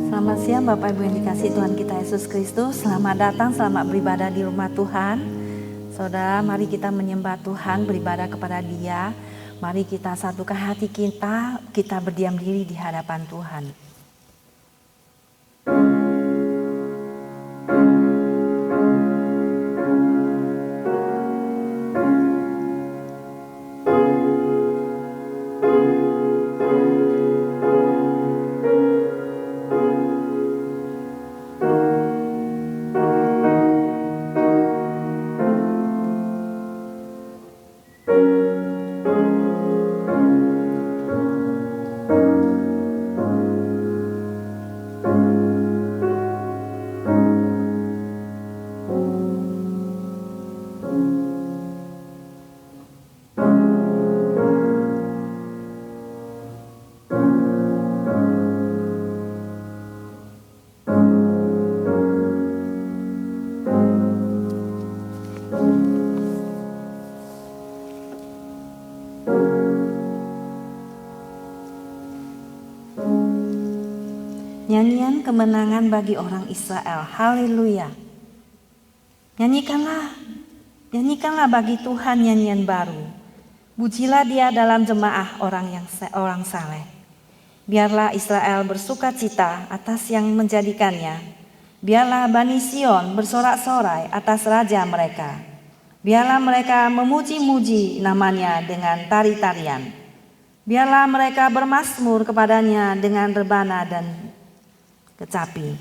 Selamat siang Bapak Ibu yang dikasihi Tuhan kita Yesus Kristus. Selamat datang, selamat beribadah di rumah Tuhan. Saudara, mari kita menyembah Tuhan, beribadah kepada Dia. Mari kita satukan hati kita berdiam diri di hadapan Tuhan. Nyanyian kemenangan bagi orang Israel. Haleluya. Nyanyikanlah bagi Tuhan nyanyian baru. Pujilah Dia dalam jemaah orang saleh. Biarlah Israel bersukacita atas yang menjadikannya. Biarlah Bani Sion bersorak-sorai atas raja mereka. Biarlah mereka memuji-muji namanya dengan tari-tarian. Biarlah mereka bermazmur kepadanya dengan rebana dan kecapi.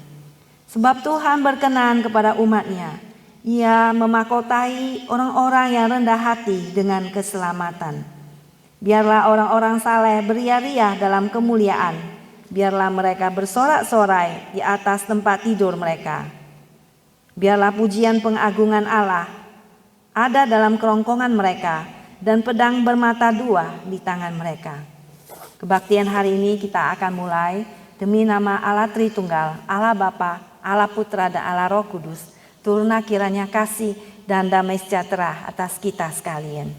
Sebab Tuhan berkenan kepada umatnya. Ia memakotai orang-orang yang rendah hati dengan keselamatan. Biarlah orang-orang saleh beria-ria dalam kemuliaan. Biarlah mereka bersorak-sorai di atas tempat tidur mereka. Biarlah pujian pengagungan Allah ada dalam kerongkongan mereka dan pedang bermata dua di tangan mereka. Kebaktian hari ini kita akan mulai demi nama Allah Tritunggal, Allah Bapa, Allah Putra, dan Allah Roh Kudus, turunlah kiranya kasih dan damai sejahtera atas kita sekalian.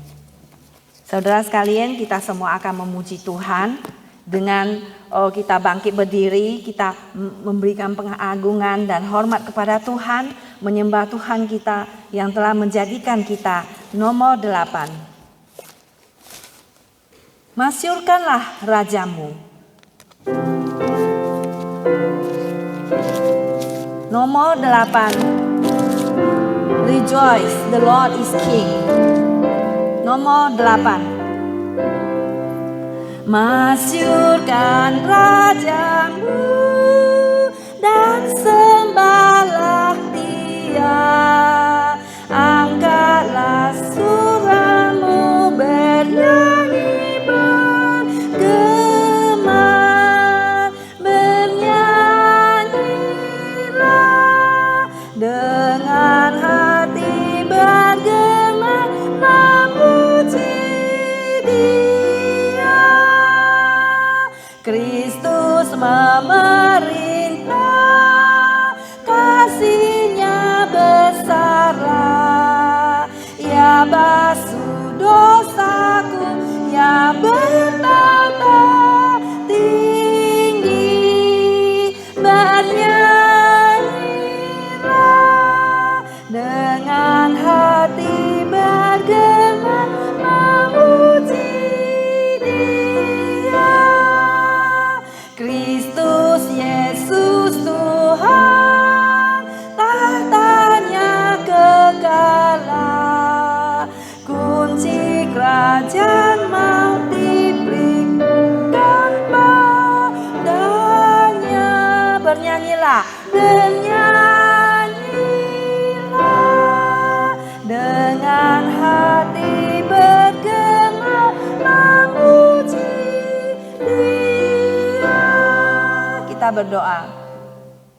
Saudara sekalian, kita semua akan memuji Tuhan dengan kita bangkit berdiri, kita memberikan pengagungan dan hormat kepada Tuhan, menyembah Tuhan kita yang telah menjadikan kita nomor 8. Masyurkanlah Rajamu. Nomor 8. Rejoice, the Lord is King. Nomor 8. Masyurkan Rajamu dan sembahlah Dia. Angkatlah suaramu bernyanyi bergema. Dengan hati bergema memuji Dia. Kristus memerintah, kasih-Nya besarlah. Ia basuh dosaku, Ia bertata tinggi. Dengan hati bergema memuji Dia. Kristus Yesus Tuhan, tahtanya kekal. Kunci kerajaan maut diberikan padanya. Bernyanyilah, dengan hati bergema memuji Dia. Kita berdoa.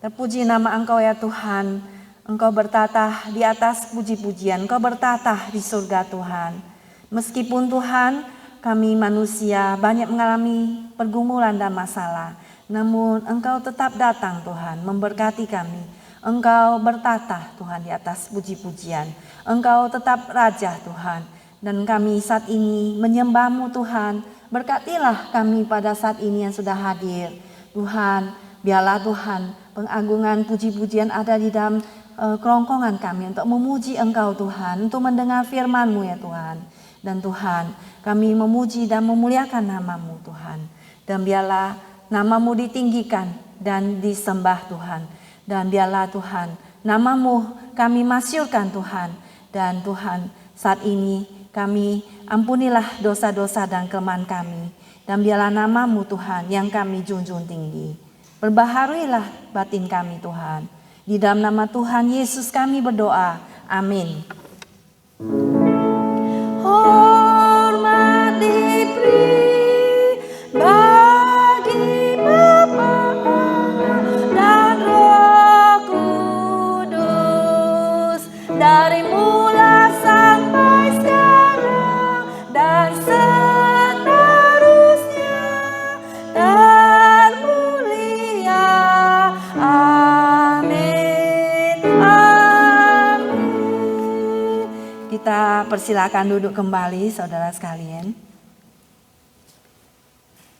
Terpuji nama Engkau ya Tuhan. Engkau bertatah di atas puji-pujian, Engkau bertatah di surga Tuhan. Meskipun Tuhan, kami manusia banyak mengalami pergumulan dan masalah, namun Engkau tetap datang Tuhan, memberkati kami. Engkau bertatah Tuhan di atas puji-pujian. Engkau tetap Raja Tuhan. Dan kami saat ini menyembah-Mu Tuhan. Berkatilah kami pada saat ini yang sudah hadir. Tuhan, biarlah Tuhan pengagungan puji-pujian ada di dalam kerongkongan kami untuk memuji Engkau Tuhan, untuk mendengar firman-Mu ya Tuhan. Dan Tuhan, kami memuji dan memuliakan nama-Mu Tuhan. Dan biarlah nama-Mu ditinggikan dan disembah Tuhan. Dan biarlah Tuhan, nama-Mu kami masyurkan Tuhan. Dan Tuhan, saat ini kami ampunilah dosa-dosa dan kelemahan kami. Dan biarlah nama-Mu Tuhan yang kami junjung tinggi. Perbaharuilah batin kami Tuhan. Di dalam nama Tuhan Yesus kami berdoa. Amin. Hormat diberi bagi Bapa dan Roh Kudus dari mula sampai sekarang dan seterusnya termulia. Amin. Amin. Kita persilakan duduk kembali saudara sekalian.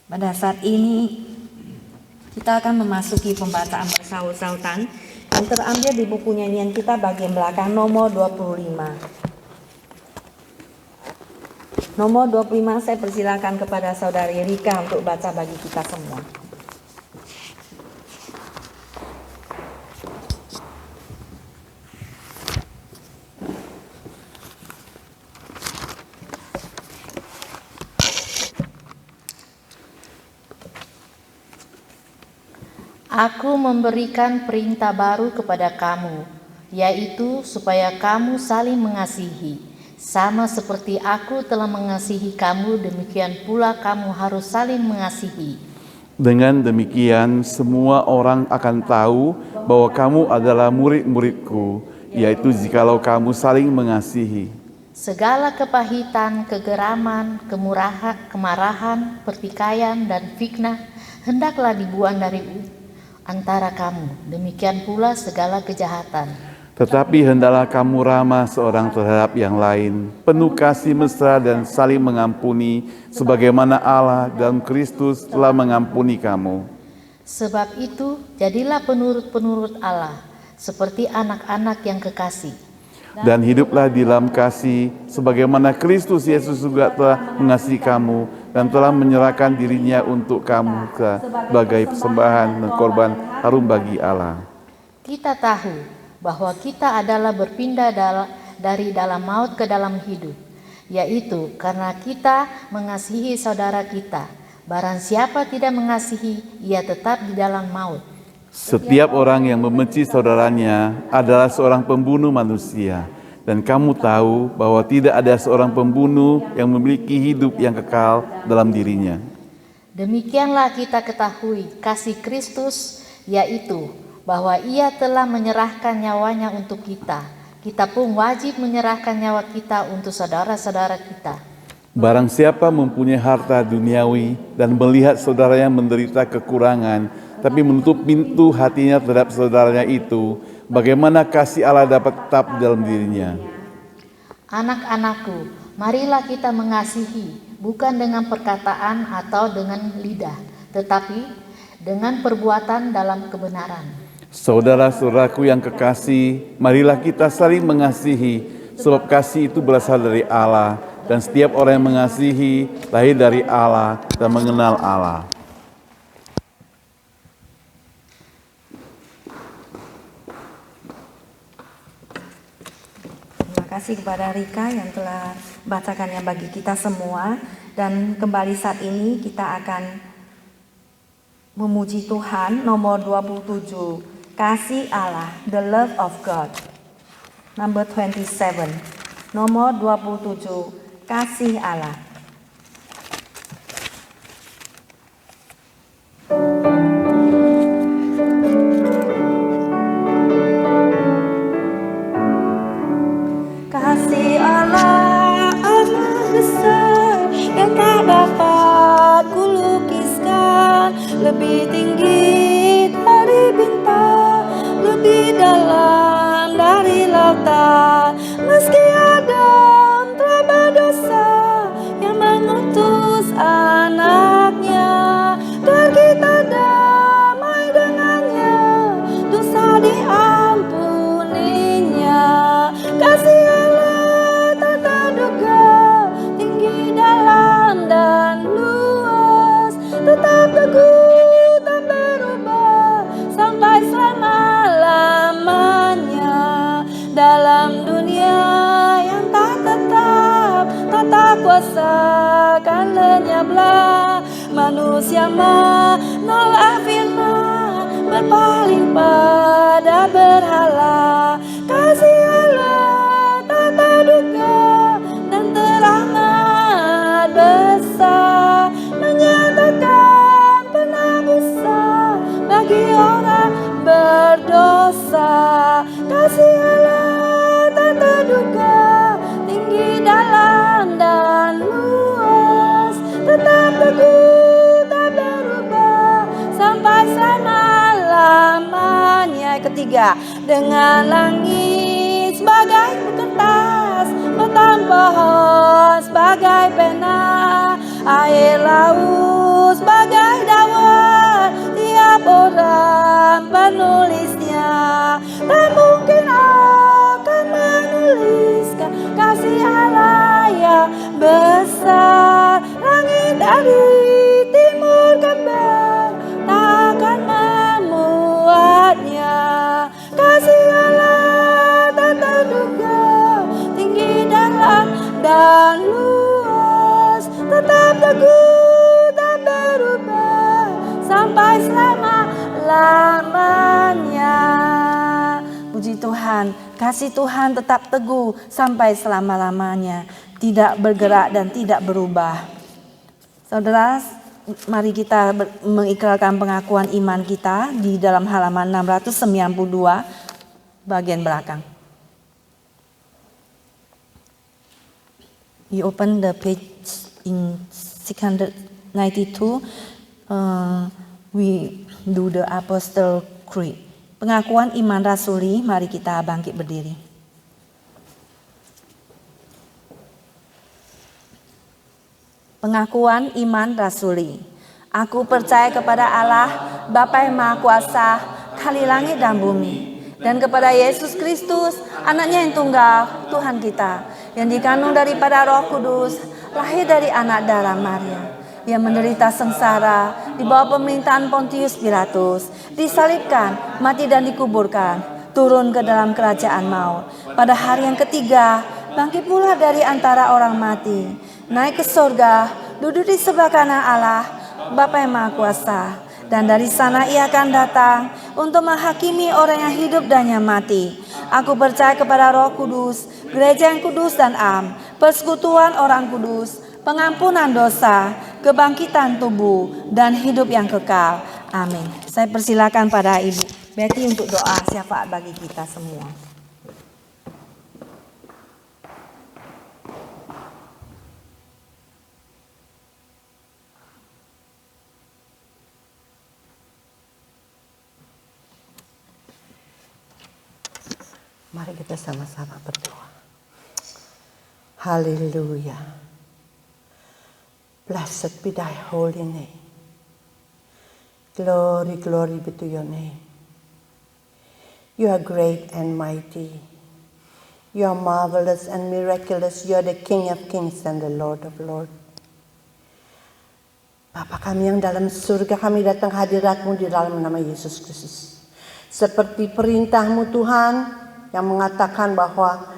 Pada saat ini kita akan memasuki pembacaan bersaut-sautan yang terambil di buku nyanyian kita bagian belakang nomor 25. Nomor 25 saya persilakan kepada saudari Rika untuk baca bagi kita semua. Aku memberikan perintah baru kepada kamu, yaitu supaya kamu saling mengasihi. Sama seperti aku telah mengasihi kamu, demikian pula kamu harus saling mengasihi. Dengan demikian, semua orang akan tahu bahwa kamu adalah murid-muridku, yaitu jikalau kamu saling mengasihi. Segala kepahitan, kegeraman, kemarahan, pertikaian, dan fitnah hendaklah dibuang dari antara kamu, demikian pula segala kejahatan. Tetapi hendaklah kamu ramah seorang terhadap yang lain, penuh kasih mesra dan saling mengampuni, sebagaimana Allah dalam Kristus telah mengampuni kamu. Sebab itu, jadilah penurut-penurut Allah, seperti anak-anak yang kekasih. Dan hiduplah di dalam kasih, sebagaimana Kristus Yesus juga telah mengasihi kamu dan telah menyerahkan dirinya untuk kamu sebagai persembahan dan korban harum bagi Allah. Kita tahu bahwa kita adalah berpindah dari dalam maut ke dalam hidup, yaitu karena kita mengasihi saudara kita. Barang siapa tidak mengasihi, ia tetap di dalam maut. Setiap orang yang membenci saudaranya adalah seorang pembunuh manusia. Dan kamu tahu bahwa tidak ada seorang pembunuh yang memiliki hidup yang kekal dalam dirinya. Demikianlah kita ketahui kasih Kristus, yaitu bahwa ia telah menyerahkan nyawanya untuk kita. Kita pun wajib menyerahkan nyawa kita untuk saudara-saudara kita. Barang siapa mempunyai harta duniawi dan melihat saudaranya menderita kekurangan, tapi menutup pintu hatinya terhadap saudaranya itu, bagaimana kasih Allah dapat tetap dalam dirinya? Anak-anakku, marilah kita mengasihi, bukan dengan perkataan atau dengan lidah, tetapi dengan perbuatan dalam kebenaran. Saudara-saudaraku yang kekasih, marilah kita saling mengasihi, sebab kasih itu berasal dari Allah, dan setiap orang yang mengasihi lahir dari Allah dan mengenal Allah. Terima kasih kepada Rika yang telah bacakannya bagi kita semua. Dan kembali saat ini kita akan memuji Tuhan nomor 27. Kasih Allah, the love of God. Number 27. Nomor 27. Kasih Allah. lebih tinggi dari bintang, lebih dalam dari lautan. Meski Adam telah berdosa, yang mengutus anaknya, agar kita damai dengannya, dosa diampuninya. Kasih Allah tak terduga, tinggi, dalam dan luas, tetap teguh tak berubah sampai selama-lamanya. Dalam dunia yang tak tetap, tata kuasa kan lenyaplah. Manusia menolak firman, berpaling pada berhala. Kasih Allah tak terduga dan teramat besar, menyatakan penebusan bagi orang berdosa. Kasih Allah tak terduga, tinggi, dalam dan luas, tetap teguh tak berubah sampai selama-lamanya. Ketiga, dengan langit sebagai kertas, batang pohon sebagai pena, air laut sebagai dawan, tiap orang penulisnya tak mungkin akan menuliskan kasih Allah yang besar. Langit dari timur ke barat takkan memuatnya. Kasih Allah tak terduga, tinggi, dalam dan luas, tetap teguh tak berubah sampai selama-lamanya. Puji Tuhan, kasih Tuhan tetap teguh sampai selama-lamanya, tidak bergerak dan tidak berubah. Saudara, mari kita mengikrarkan pengakuan iman kita di dalam halaman 692 bagian belakang. You open the page in 692. We do the Apostle Creed. Pengakuan iman rasuli, mari kita bangkit berdiri. Pengakuan iman rasuli. Aku percaya kepada Allah, Bapa yang Maha Kuasa, Kali langit dan bumi, dan kepada Yesus Kristus, anaknya yang tunggal, Tuhan kita, yang dikandung daripada Roh Kudus, lahir dari anak darah Maria, yang menderita sengsara di bawah pemerintahan Pontius Pilatus, disalibkan, mati dan dikuburkan, turun ke dalam kerajaan maut. Pada hari yang ketiga, bangkit pula dari antara orang mati, naik ke surga, duduk di sebelah kanan Allah, Bapa yang Maha Kuasa. Dan dari sana ia akan datang untuk menghakimi orang yang hidup dan yang mati. Aku percaya kepada Roh Kudus, gereja yang kudus dan am, persekutuan orang kudus, pengampunan dosa, kebangkitan tubuh, dan hidup yang kekal. Amin. Saya persilakan pada Ibu Betty untuk doa syafaat bagi kita semua. Mari kita sama-sama berdoa. Haleluya. Blessed be thy holy name. Glory, glory be to your name. You are great and mighty. You are marvelous and miraculous. You are the King of kings and the Lord of lords. Bapa kami yang dalam surga, kami datang hadirat-Mu di dalam nama Yesus Kristus. Seperti perintah-Mu Tuhan, yang mengatakan bahwa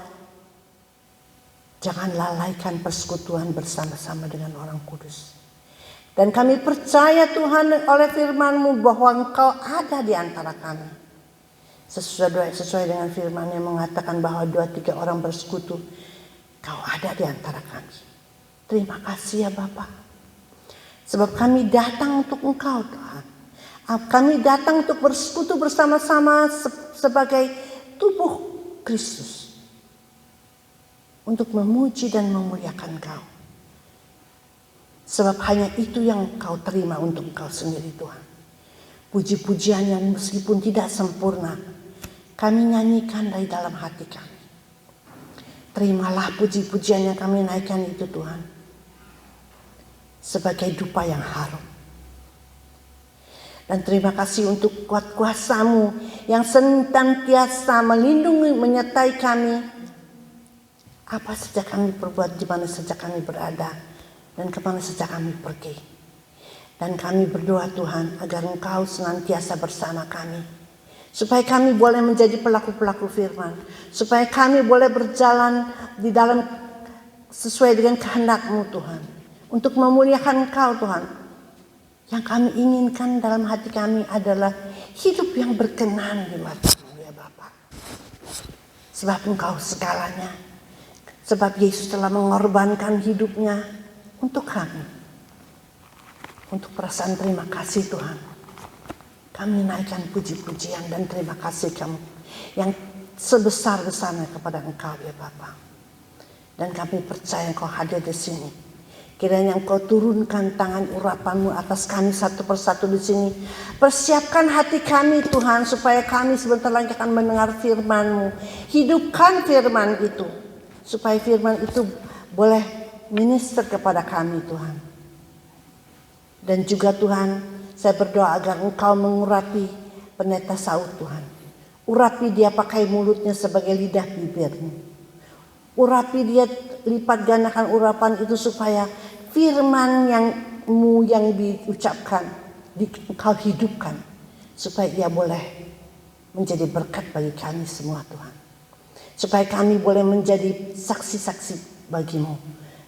jangan lalaikan persekutuan bersama-sama dengan orang kudus. Dan kami percaya Tuhan oleh firman-Mu bahwa Engkau ada di antara kami. Sesuai dengan firman yang mengatakan bahwa 2-3 orang bersekutu, Kau ada di antara kami. Terima kasih ya Bapa. Sebab kami datang untuk Engkau Tuhan. Kami datang untuk bersekutu bersama-sama sebagai tubuh Kristus untuk memuji dan memuliakan Kau. Sebab hanya itu yang Kau terima untuk Kau sendiri Tuhan. Puji-pujian yang meskipun tidak sempurna, kami nyanyikan dari dalam hati kami. Terimalah puji-pujian yang kami naikkan itu Tuhan, sebagai dupa yang harum. Dan terima kasih untuk kuat kuasa-Mu yang senantiasa melindungi, menyertai kami. Apa saja kami perbuat, di mana saja kami berada, dan kemana saja kami pergi. Dan kami berdoa Tuhan agar Engkau senantiasa bersama kami. Supaya kami boleh menjadi pelaku-pelaku firman. Supaya kami boleh berjalan di dalam sesuai dengan kehendak-Mu Tuhan. Untuk memuliakan Engkau Tuhan. Yang kami inginkan dalam hati kami adalah hidup yang berkenan di mata-Mu ya Bapa. Sebab Engkau segalanya. Sebab Yesus telah mengorbankan hidupnya untuk kami. Untuk perasaan terima kasih Tuhan. Kami naikkan puji-pujian dan terima kasih kami yang sebesar-besarnya kepada Engkau ya Bapa. Dan kami percaya Engkau hadir di sini. Kiranya Engkau turunkan tangan urapan-Mu atas kami satu persatu di sini. Persiapkan hati kami Tuhan supaya kami sebentar lagi akan mendengar firman-Mu. Hidupkan firman itu. Supaya firman itu boleh minister kepada kami Tuhan. Dan juga Tuhan, saya berdoa agar Engkau mengurapi pendeta Saud Tuhan. Urapi dia pakai mulutnya sebagai lidah bibirmu. Urapi dia, lipat gandakan urapan itu supaya firman yang-Mu yang diucapkan, Engkau hidupkan. Supaya dia boleh menjadi berkat bagi kami semua Tuhan. Supaya kami boleh menjadi saksi-saksi bagi-Mu.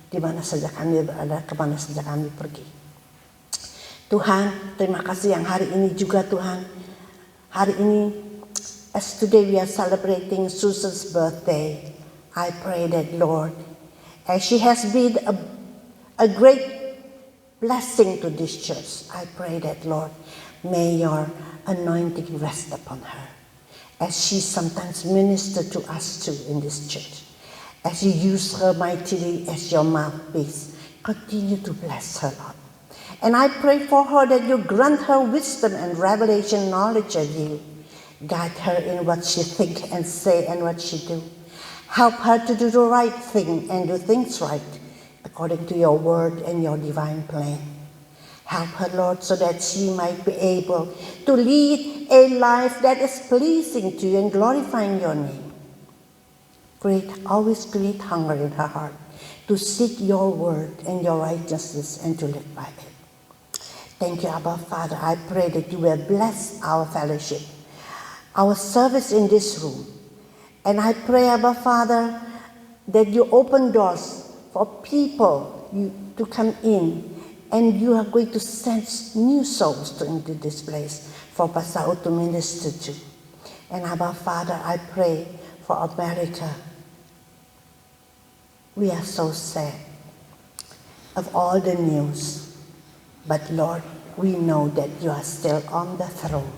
Di mana saja kami berada, kemana saja kami pergi. Tuhan, terima kasih yang hari ini juga Tuhan. Hari ini, as today we are celebrating Susan's birthday. I pray that Lord, as she has been a great blessing to this church, I pray that Lord, may your anointing rest upon her. As she sometimes ministers to us too in this church. As you use her mightily as your mouthpiece, continue to bless her, Lord. And I pray for her that you grant her wisdom and revelation knowledge of you. Guide her in what she think and say and what she do. Help her to do the right thing and do things right according to your word and your divine plan. Help her, Lord, so that she might be able to lead a life that is pleasing to you and glorifying your name. Always create hunger in her heart to seek your word and your righteousness and to live by it. Thank you, Abba Father. I pray that you will bless our fellowship, our service in this room. And I pray, Abba Father, that you open doors for people to come in. And you are going to send new souls into this place for Pastor to minister to. And Abba Father, I pray for America. We are so sad of all the news. But Lord, we know that you are still on the throne.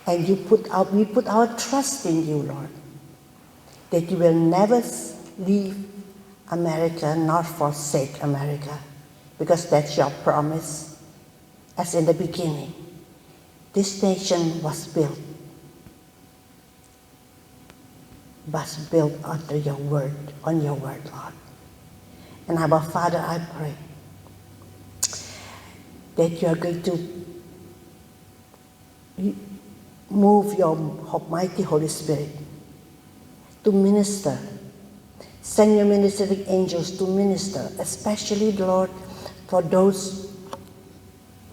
And we put our trust in you, Lord. That you will never leave America nor forsake America. Because that's your promise. As in the beginning, this nation was built under your word, on your word, Lord. And Abba Father, I pray that you are going to move your mighty Holy Spirit to minister. Send your ministering angels to minister, especially, Lord, for those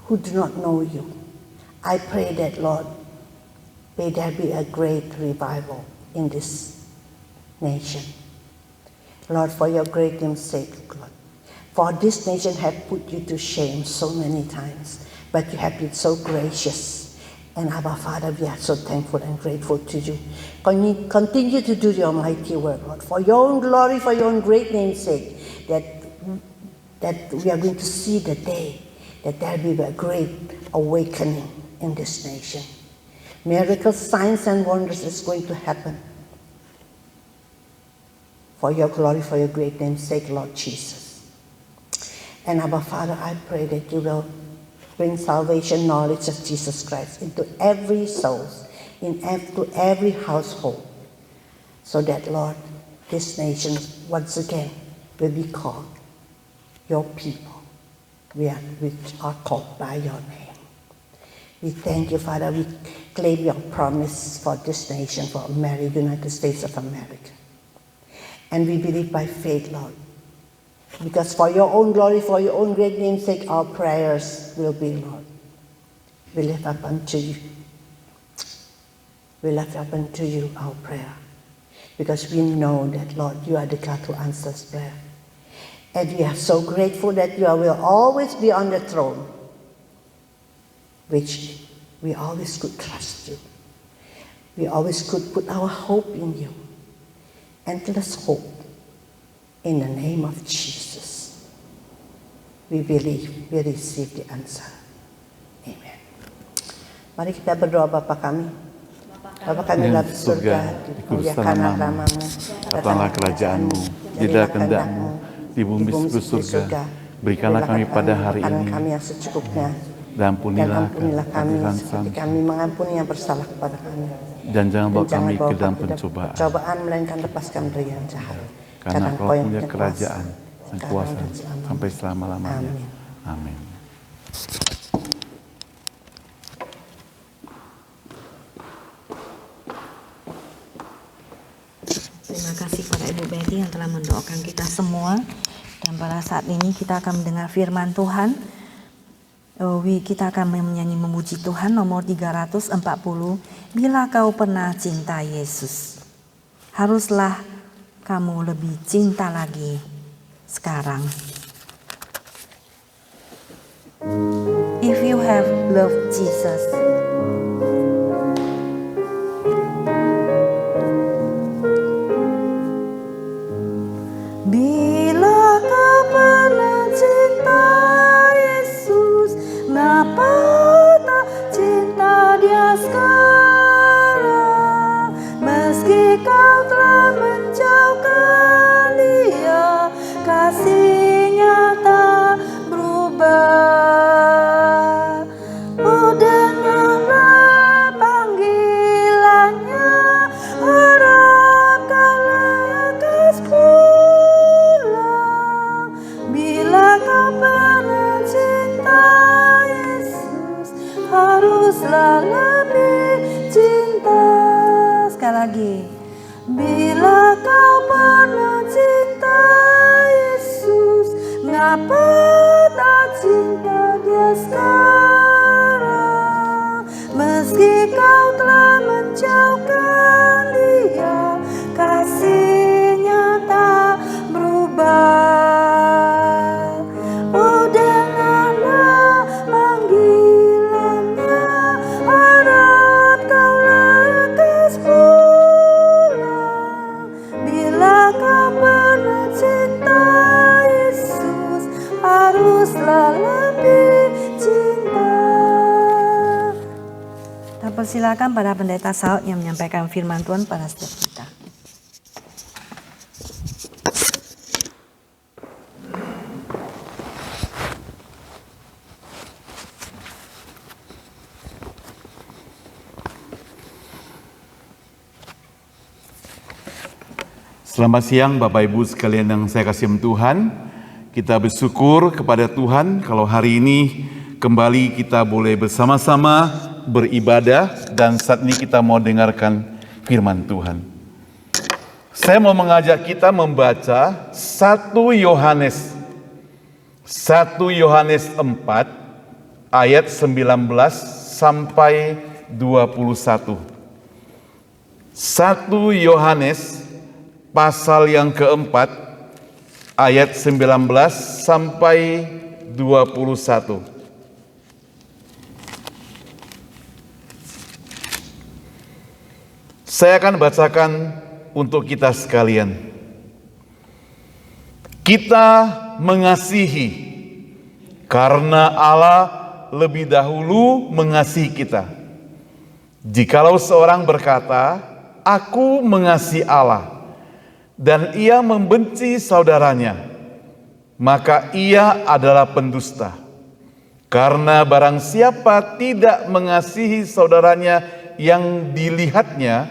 who do not know you. I pray that, Lord, may there be a great revival in this nation. Lord, for your great name's sake, Lord. For this nation had put you to shame so many times, but you have been so gracious. And Abba Father, we are so thankful and grateful to you. Continue to do your mighty work, Lord, for your own glory, for your own great name's sake, that we are going to see the day that there will be a great awakening in this nation. Miracles, signs, and wonders is going to happen. For your glory, for your great name's sake, Lord Jesus. And Abba Father, I pray that you will Bring salvation knowledge of Jesus Christ into every soul, into every household, so that, Lord, this nation once again will be called your people, which are called by your name. We thank you, Father. We claim your promise for this nation, for America, United States of America. And we believe by faith, Lord, because for your own glory, for your own great name's sake, our prayers will be, Lord. We lift up unto you. We lift up unto you our prayer. Because we know that, Lord, you are the God who answers prayer. And we are so grateful that you will always be on the throne, which we always could trust you. We always could put our hope in you. Endless hope. In the name of Jesus, we believe, we receive the answer. Amen. Mari kita berdoa Bapa kami. Bapa kami dalam surga, dimuliakanlah namamu, datanglah kerajaanmu, jadilah kehendak-mu di bumi seperti surga. Berikanlah kami pada hari ini, kami yang secukupnya, dan ampunilah kami seperti kami mengampuni yang bersalah kepada kami. Dan jangan bawa kami ke dalam pencobaan, melainkan lepaskan dari yang jahat. Karena Kau punya kerajaan dan kuasa sampai selama-lamanya. Amin. Terima kasih kepada Ibu Betty yang telah mendoakan kita semua. Dan pada saat ini kita akan mendengar firman Tuhan. Kita akan menyanyi memuji Tuhan nomor 340. Bila kau pernah cinta Yesus, haruslah kamu lebih cinta lagi sekarang. If you have loved Jesus, bila kau pernah cinta Yesus, mengapa tak cinta Dia sekarang? Meski kau telah menjauhkan Dia, kasih-Nya tak berubah. Oh, dengarlah panggilannya, harap kau lekas pulang. Bila kau pernah cinta Yesus, haruslah lebih cinta. Sekali lagi. Bila kau pernah cinta Yesus, mengapa tak cinta Dia sekarang? Meski kau telah menjauhkan Dia, kasih-Nya tak berubah. Oh, dengarlah panggilannya, harap kau lekas pulang. Bila kau pernah cinta Yesus, haruslah lebih cinta. Kita persilakan pada pendeta Saud yang menyampaikan firman Tuhan pada setiap kita. Selamat siang Bapak Ibu sekalian yang saya kasih Tuhan. Kita bersyukur kepada Tuhan kalau hari ini kembali kita boleh bersama-sama beribadah dan saat ini kita mau dengarkan firman Tuhan. Saya mau mengajak kita membaca 1 Yohanes 4 ayat 19 sampai 21. 1 Yohanes pasal yang keempat, ayat 19 sampai 21. Saya akan bacakan untuk kita sekalian. Kita mengasihi karena Allah lebih dahulu mengasihi kita. Jikalau seorang berkata, "Aku mengasihi Allah," dan ia membenci saudaranya, maka ia adalah pendusta. Karena barang siapa tidak mengasihi saudaranya yang dilihatnya,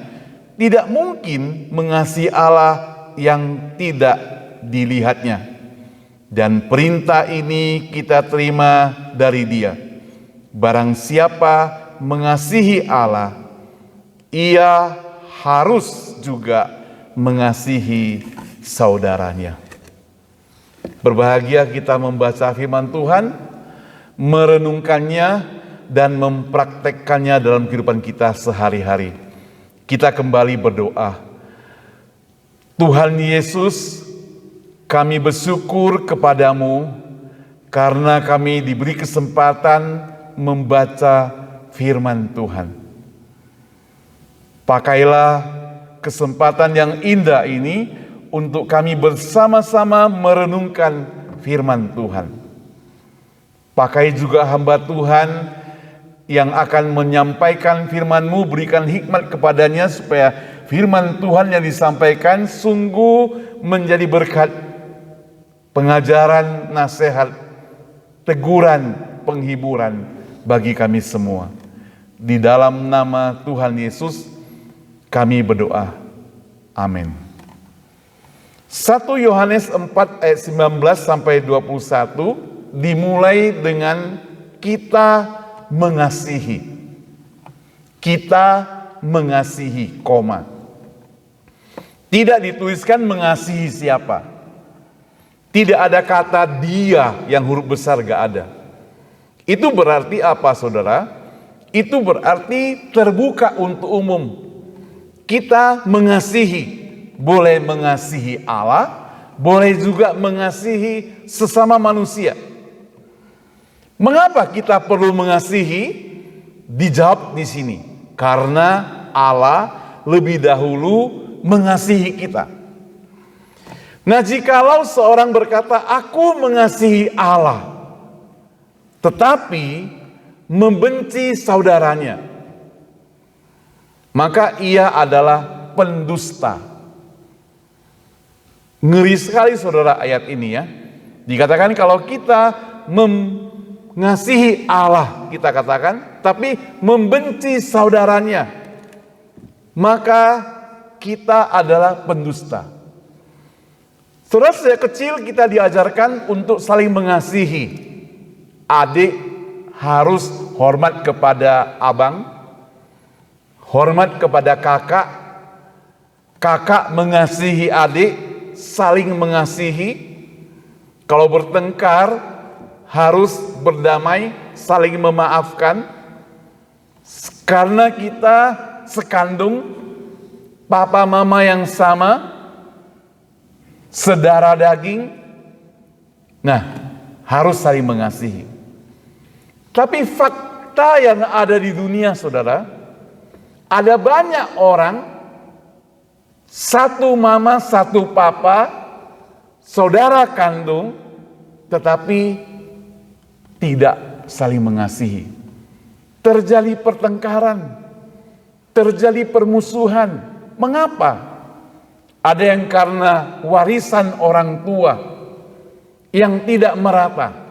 tidak mungkin mengasihi Allah yang tidak dilihatnya. Dan perintah ini kita terima dari Dia. Barang siapa mengasihi Allah, ia harus juga mengasihi saudaranya. Berbahagia kita membaca firman Tuhan, merenungkannya, dan mempraktekkannya dalam kehidupan kita sehari-hari. Kita kembali berdoa. Tuhan Yesus, kami bersyukur kepadamu karena kami diberi kesempatan membaca firman Tuhan. Pakailah kesempatan yang indah ini untuk kami bersama-sama merenungkan firman Tuhan. Pakai juga hamba Tuhan yang akan menyampaikan firman-Mu, berikan hikmat kepadanya supaya firman Tuhan yang disampaikan sungguh menjadi berkat, pengajaran, nasihat, teguran, penghiburan bagi kami semua. Di dalam nama Tuhan Yesus kami berdoa. Amin. 1 Yohanes 4 ayat 19 sampai 21 dimulai dengan kita mengasihi. Kita mengasihi, koma. Tidak dituliskan mengasihi siapa. Tidak ada kata dia yang huruf besar, gak ada. Itu berarti apa, saudara? Itu berarti terbuka untuk umum. Kita mengasihi. Boleh mengasihi Allah, boleh juga mengasihi sesama manusia. Mengapa kita perlu mengasihi? Dijawab di sini. Karena Allah lebih dahulu mengasihi kita. Nah, jikalau seorang berkata, aku mengasihi Allah, tetapi membenci saudaranya, maka ia adalah pendusta. Ngeri sekali saudara ayat ini ya. Dikatakan kalau kita mengasihi Allah, kita katakan, tapi membenci saudaranya, maka kita adalah pendusta. Saudara, sejak kecil kita diajarkan untuk saling mengasihi. Adik harus hormat kepada abang, hormat kepada kakak, kakak mengasihi adik, saling mengasihi. Kalau bertengkar harus berdamai, saling memaafkan. Karena kita sekandung, papa mama yang sama, sedara daging. Nah, harus saling mengasihi. Tapi fakta yang ada di dunia, saudara, ada banyak orang, satu mama, satu papa, saudara kandung, tetapi tidak saling mengasihi. Terjadi pertengkaran, terjadi permusuhan. Mengapa? Ada yang karena warisan orang tua yang tidak merata.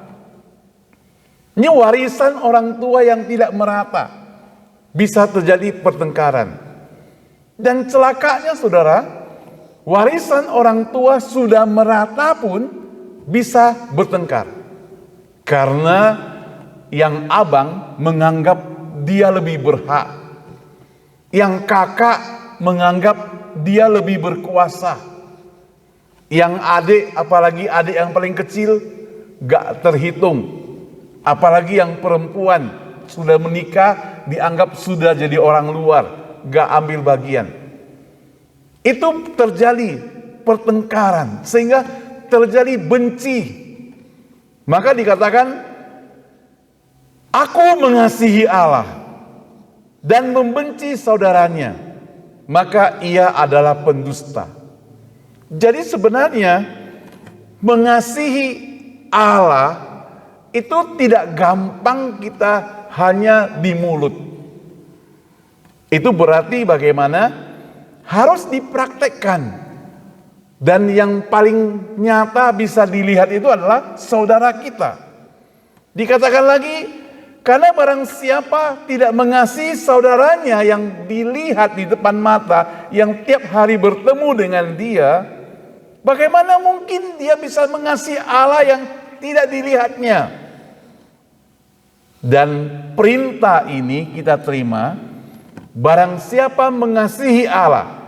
Ini warisan orang tua yang tidak merata. Bisa terjadi pertengkaran. Dan celakanya saudara, warisan orang tua sudah merata pun bisa bertengkar. Karena yang abang menganggap dia lebih berhak. Yang kakak menganggap dia lebih berkuasa. Yang adik, apalagi adik yang paling kecil, gak terhitung. Apalagi yang perempuan sudah menikah, dianggap sudah jadi orang luar, gak ambil bagian. Itu terjadi pertengkaran, sehingga terjadi benci. Maka dikatakan, aku mengasihi Allah dan membenci saudaranya, maka ia adalah pendusta. Jadi sebenarnya mengasihi Allah itu tidak gampang kita hanya di mulut. Itu berarti bagaimana? Harus dipraktekkan. Dan yang paling nyata bisa dilihat itu adalah saudara kita. Dikatakan lagi, karena barang siapa tidak mengasihi saudaranya yang dilihat di depan mata, yang tiap hari bertemu dengan dia, bagaimana mungkin dia bisa mengasihi Allah yang tidak dilihatnya? Dan perintah ini kita terima, barang siapa mengasihi Allah,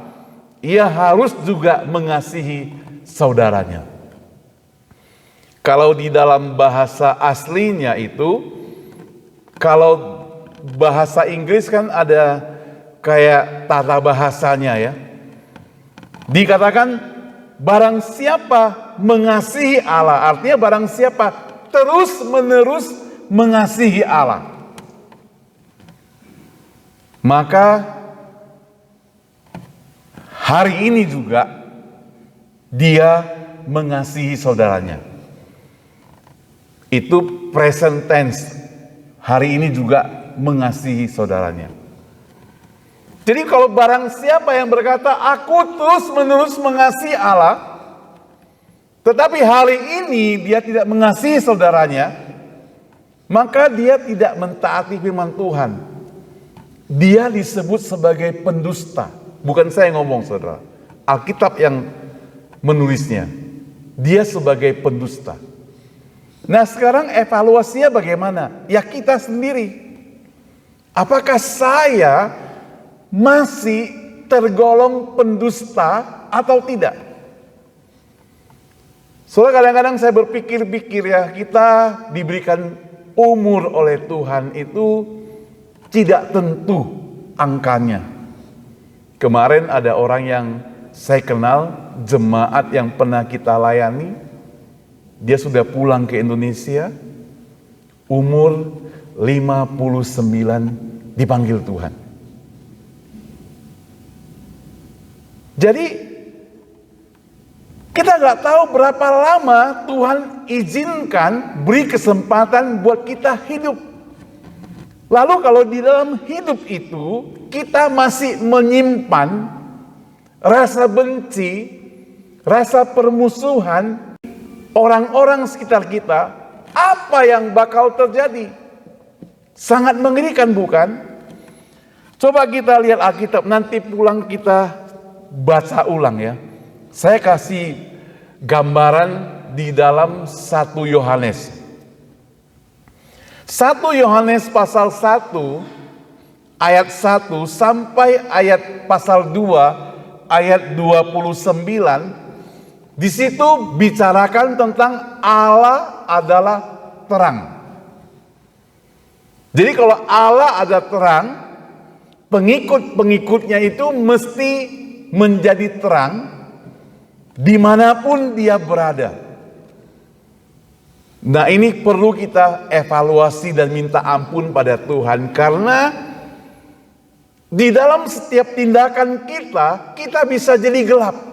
ia harus juga mengasihi saudaranya. Kalau di dalam bahasa aslinya itu, kalau bahasa Inggris kan ada kayak tata bahasanya ya. Dikatakan barang siapa mengasihi Allah, artinya barang siapa terus menerus mengasihi Allah, maka hari ini juga dia mengasihi saudaranya. Itu present tense. Hari ini juga mengasihi saudaranya. Jadi kalau barang siapa yang berkata, aku terus menerus mengasihi Allah, tetapi hari ini dia tidak mengasihi saudaranya, maka dia tidak mentaati firman Tuhan. Dia disebut sebagai pendusta. Bukan saya yang ngomong, saudara. Alkitab yang menulisnya. Dia sebagai pendusta. Nah, sekarang evaluasinya bagaimana? Ya kita sendiri. Apakah saya masih tergolong pendusta atau tidak? Soalnya kadang-kadang saya berpikir-pikir ya, kita diberikan umur oleh Tuhan itu tidak tentu angkanya. Kemarin ada orang yang saya kenal, jemaat yang pernah kita layani, dia sudah pulang ke Indonesia, umur 59 dipanggil Tuhan. Jadi kita nggak tahu berapa lama Tuhan izinkan, beri kesempatan buat kita hidup. Lalu kalau di dalam hidup itu kita masih menyimpan rasa benci, rasa permusuhan, orang-orang sekitar kita, apa yang bakal terjadi? Sangat mengerikan, bukan? Coba kita lihat Alkitab, nanti pulang kita baca ulang ya. Saya kasih gambaran di dalam 1 Yohanes. 1 Yohanes pasal 1 ayat 1 sampai ayat pasal 2 ayat 29. Di situ bicarakan tentang Allah adalah terang. Jadi kalau Allah ada terang, pengikut-pengikutnya itu mesti menjadi terang dimanapun dia berada. Nah, ini perlu kita evaluasi dan minta ampun pada Tuhan, karena di dalam setiap tindakan kita bisa jadi gelap.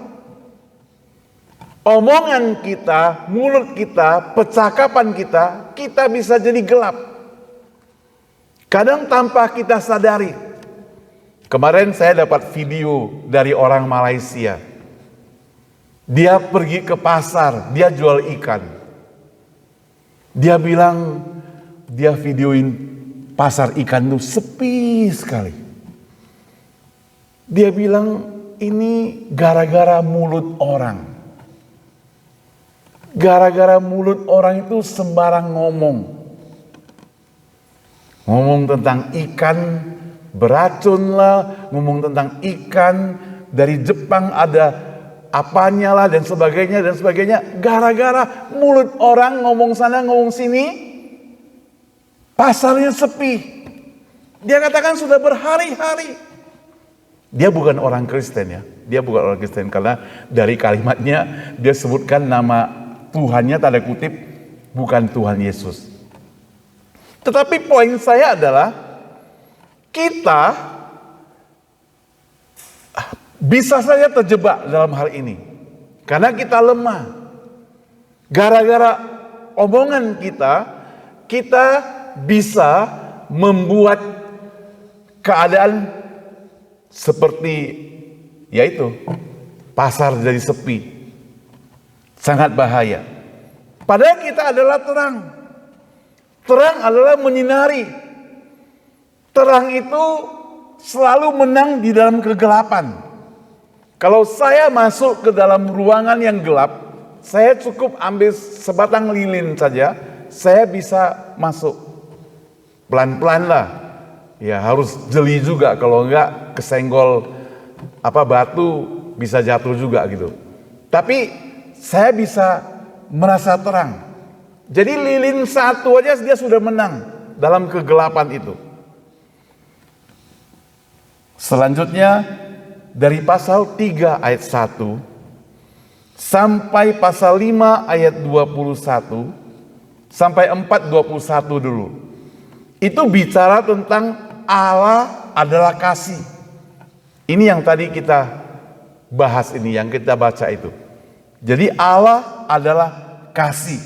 Omongan kita, mulut kita, percakapan kita bisa jadi gelap. Kadang tanpa kita sadari. Kemarin saya dapat video dari orang Malaysia. Dia pergi ke pasar, dia jual ikan. Dia bilang, dia videoin pasar ikan itu sepi sekali. Dia bilang, ini gara-gara mulut orang. Gara-gara mulut orang itu sembarang ngomong. Ngomong tentang ikan beracun lah, ngomong tentang ikan dari Jepang ada apanya lah dan sebagainya. Gara-gara mulut orang ngomong sana ngomong sini, pasarnya sepi. Dia katakan sudah berhari-hari. Dia bukan orang Kristen ya. Dia bukan orang Kristen karena dari kalimatnya dia sebutkan nama Tuhannya tanda kutip bukan Tuhan Yesus. Tetapi poin saya adalah kita bisa saja terjebak dalam hal ini. Karena kita lemah. Gara-gara omongan kita bisa membuat keadaan seperti yaitu pasar jadi sepi. Sangat bahaya. Padahal kita adalah terang. Terang adalah menyinari. Terang itu selalu menang di dalam kegelapan. Kalau saya masuk ke dalam ruangan yang gelap, saya cukup ambil sebatang lilin saja, saya bisa masuk. Pelan-pelan lah. Ya harus jeli juga, kalau enggak kesenggol batu bisa jatuh juga gitu. Tapi saya bisa merasa terang. Jadi lilin satu aja dia sudah menang dalam kegelapan itu. Selanjutnya dari pasal 3 ayat 1 sampai pasal 5 ayat 21 sampai 4:21 dulu. Itu bicara tentang Allah adalah kasih. Ini yang tadi kita bahas, ini yang kita baca itu. Jadi Allah adalah kasih.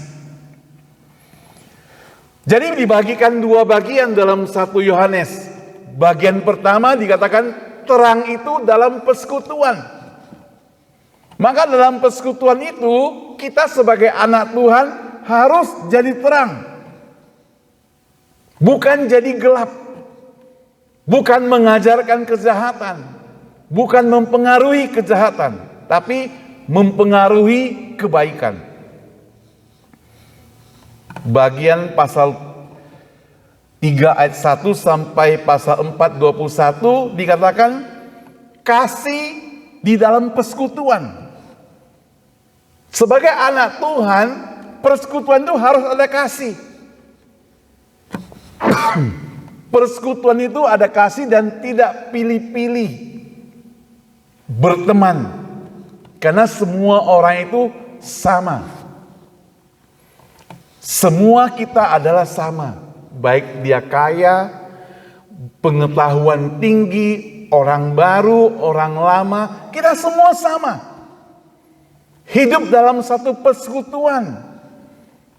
Jadi dibagikan dua bagian dalam 1 Yohanes. Bagian pertama dikatakan terang itu dalam persekutuan. Maka dalam persekutuan itu kita sebagai anak Tuhan harus jadi terang. Bukan jadi gelap. Bukan mengajarkan kejahatan. Bukan mempengaruhi kejahatan. Tapi mempengaruhi kebaikan. Bagian pasal 3 ayat 1 sampai pasal 4:21 dikatakan kasih di dalam persekutuan. Sebagai anak Tuhan, persekutuan itu harus ada kasih. Persekutuan itu ada kasih dan tidak pilih-pilih berteman. Karena semua orang itu sama. Semua kita adalah sama. Baik dia kaya, pengetahuan tinggi, orang baru, orang lama, kita semua sama. Hidup dalam satu persekutuan.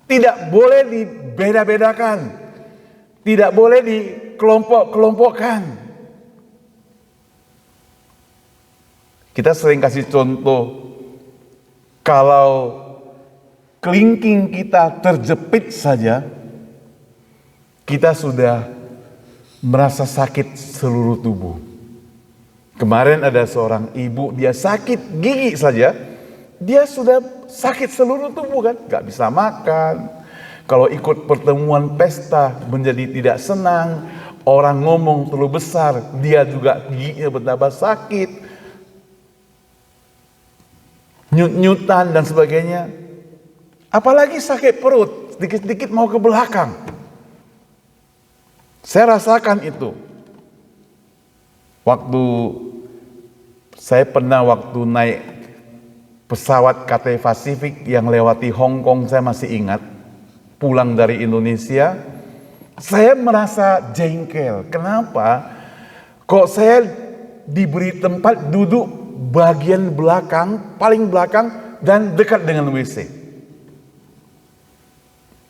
Tidak boleh dibeda-bedakan. Tidak boleh dikelompok-kelompokkan. Kita sering kasih contoh, kalau kelingking kita terjepit saja, kita sudah merasa sakit seluruh tubuh. Kemarin ada seorang ibu, dia sakit gigi saja, dia sudah sakit seluruh tubuh kan, gak bisa makan. Kalau ikut pertemuan pesta menjadi tidak senang, orang ngomong terlalu besar, dia juga giginya bertambah sakit, nyut-nyutan dan sebagainya. Apalagi sakit perut, sedikit-sedikit mau ke belakang. Saya rasakan itu. Saya pernah waktu naik pesawat Cathay Pacific yang lewati Hong Kong, saya masih ingat. Pulang dari Indonesia, saya merasa jengkel. Kenapa? Kok saya diberi tempat duduk bagian belakang, paling belakang, dan dekat dengan WC.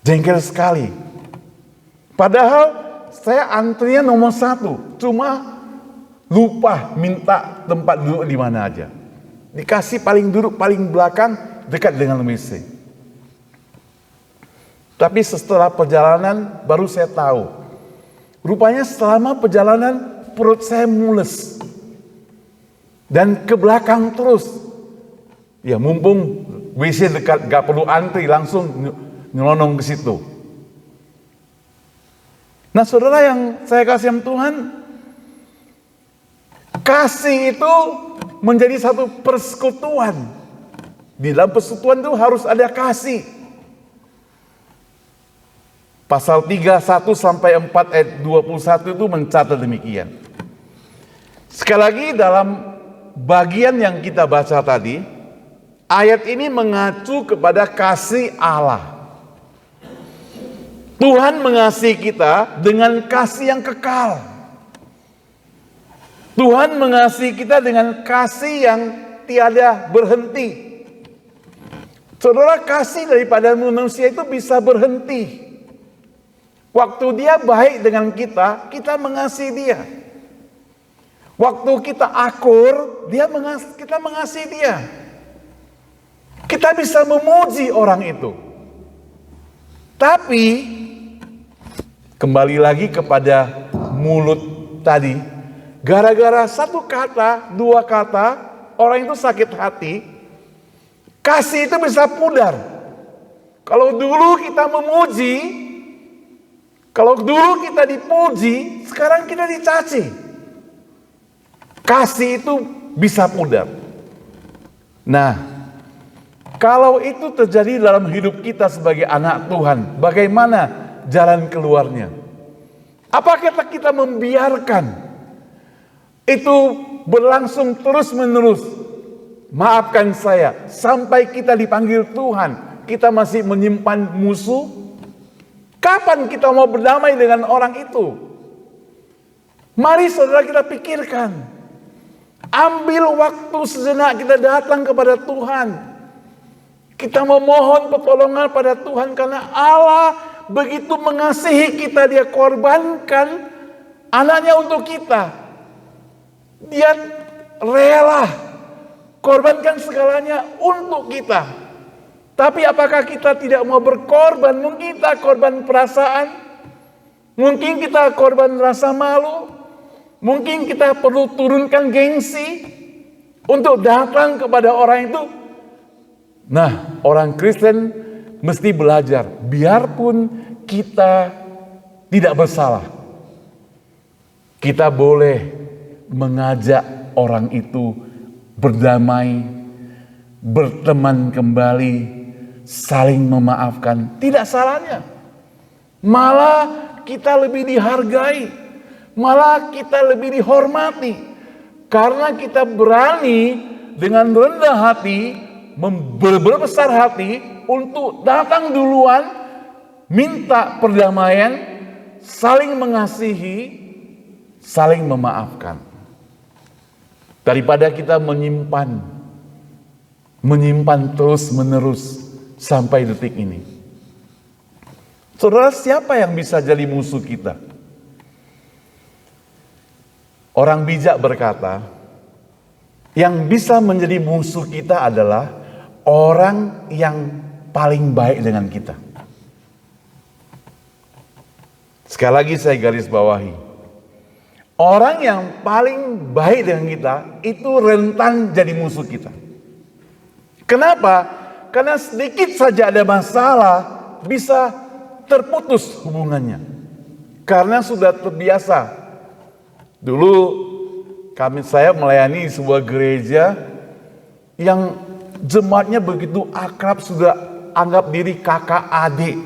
Jengkel sekali. Padahal saya antrinya nomor 1, cuma lupa minta tempat duduk di mana aja. Dikasih paling duduk paling belakang, dekat dengan WC. Tapi setelah perjalanan baru saya tahu. Rupanya selama perjalanan perut saya mules. Dan ke belakang terus. Ya mumpung WC dekat, gak perlu antri, langsung nyelonong ke situ. Nah saudara yang saya kasih Tuhan, kasih itu menjadi satu persekutuan. Di dalam persekutuan itu harus ada kasih. Pasal 3, 1 sampai 4 ayat 21 itu mencatat demikian. Sekali lagi dalam bagian yang kita baca tadi, ayat ini mengacu kepada kasih Allah. Tuhan mengasihi kita dengan kasih yang kekal. Tuhan mengasihi kita dengan kasih yang tiada berhenti. Saudara, kasih daripada manusia itu bisa berhenti. Waktu dia baik dengan kita, kita mengasihi dia. Waktu kita akur, kita mengasihi dia. Kita bisa memuji orang itu. Tapi Kembali lagi kepada mulut tadi. Gara-gara satu kata, dua kata, orang itu sakit hati. Kasih itu bisa pudar. Kalau dulu kita memuji, kalau dulu kita dipuji, sekarang kita dicaci. Kasih itu bisa pudar. Nah, kalau itu terjadi dalam hidup kita sebagai anak Tuhan, bagaimana jalan keluarnya? Apakah kita membiarkan itu berlangsung terus-menerus? Maafkan saya, sampai kita dipanggil Tuhan, kita masih menyimpan musuh? Kapan kita mau berdamai dengan orang itu? Mari saudara kita pikirkan. Ambil waktu sejenak kita datang kepada Tuhan. Kita memohon pertolongan pada Tuhan karena Allah begitu mengasihi kita, Dia korbankan anaknya untuk kita. Dia rela korbankan segalanya untuk kita. Tapi apakah kita tidak mau berkorban? Mungkin kita korban perasaan, mungkin kita korban rasa malu, mungkin kita perlu turunkan gengsi untuk datang kepada orang itu. Nah, orang Kristen mesti belajar, biarpun kita tidak bersalah, kita boleh mengajak orang itu berdamai, berteman kembali, saling memaafkan. Tidak salahnya. Malah kita lebih dihargai, malah kita lebih dihormati, karena kita berani dengan rendah hati, berbesar hati untuk datang duluan, minta perdamaian, saling mengasihi, saling memaafkan. Daripada kita menyimpan terus menerus sampai detik ini. Saudara, siapa yang bisa jadi musuh kita? Orang bijak berkata, yang bisa menjadi musuh kita adalah orang yang paling baik dengan kita. Sekali lagi saya garis bawahi. Orang yang paling baik dengan kita itu rentan jadi musuh kita. Kenapa? Karena sedikit saja ada masalah bisa terputus hubungannya. Karena sudah terbiasa. Dulu saya melayani sebuah gereja yang jemaatnya begitu akrab, sudah anggap diri kakak adik.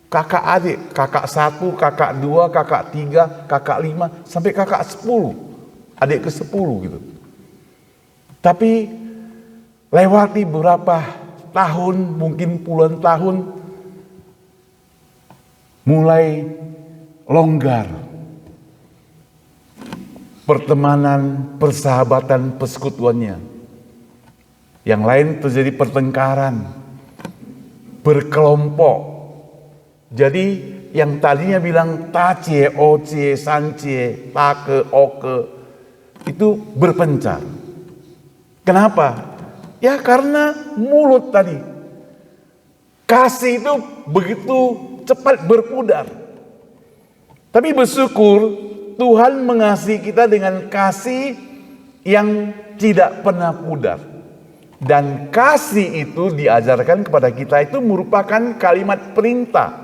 Kakak adik, kakak 1, kakak 2, kakak 3, kakak 5, sampai kakak 10. Adik ke 10 gitu. Tapi lewati beberapa tahun, mungkin puluhan tahun, mulai longgar. Pertemanan, persahabatan, persekutuannya. Yang lain terjadi pertengkaran, berkelompok. Jadi yang tadinya bilang tacie, ocie, sancie, take, oke, itu berpencar. Kenapa? Ya karena mulut tadi. Kasih itu begitu cepat berpudar. Tapi bersyukur Tuhan mengasihi kita dengan kasih yang tidak pernah pudar. Dan kasih itu diajarkan kepada kita itu merupakan kalimat perintah.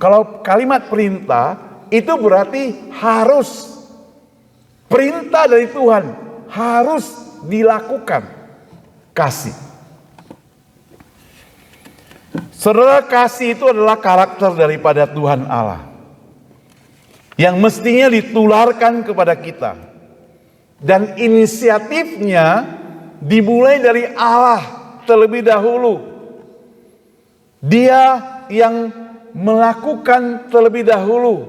Kalau kalimat perintah itu berarti harus. Perintah dari Tuhan harus dilakukan. Kasih. Saudara, kasih itu adalah karakter daripada Tuhan Allah. Yang mestinya ditularkan kepada kita. Dan inisiatifnya dimulai dari Allah terlebih dahulu. Dia yang melakukan terlebih dahulu.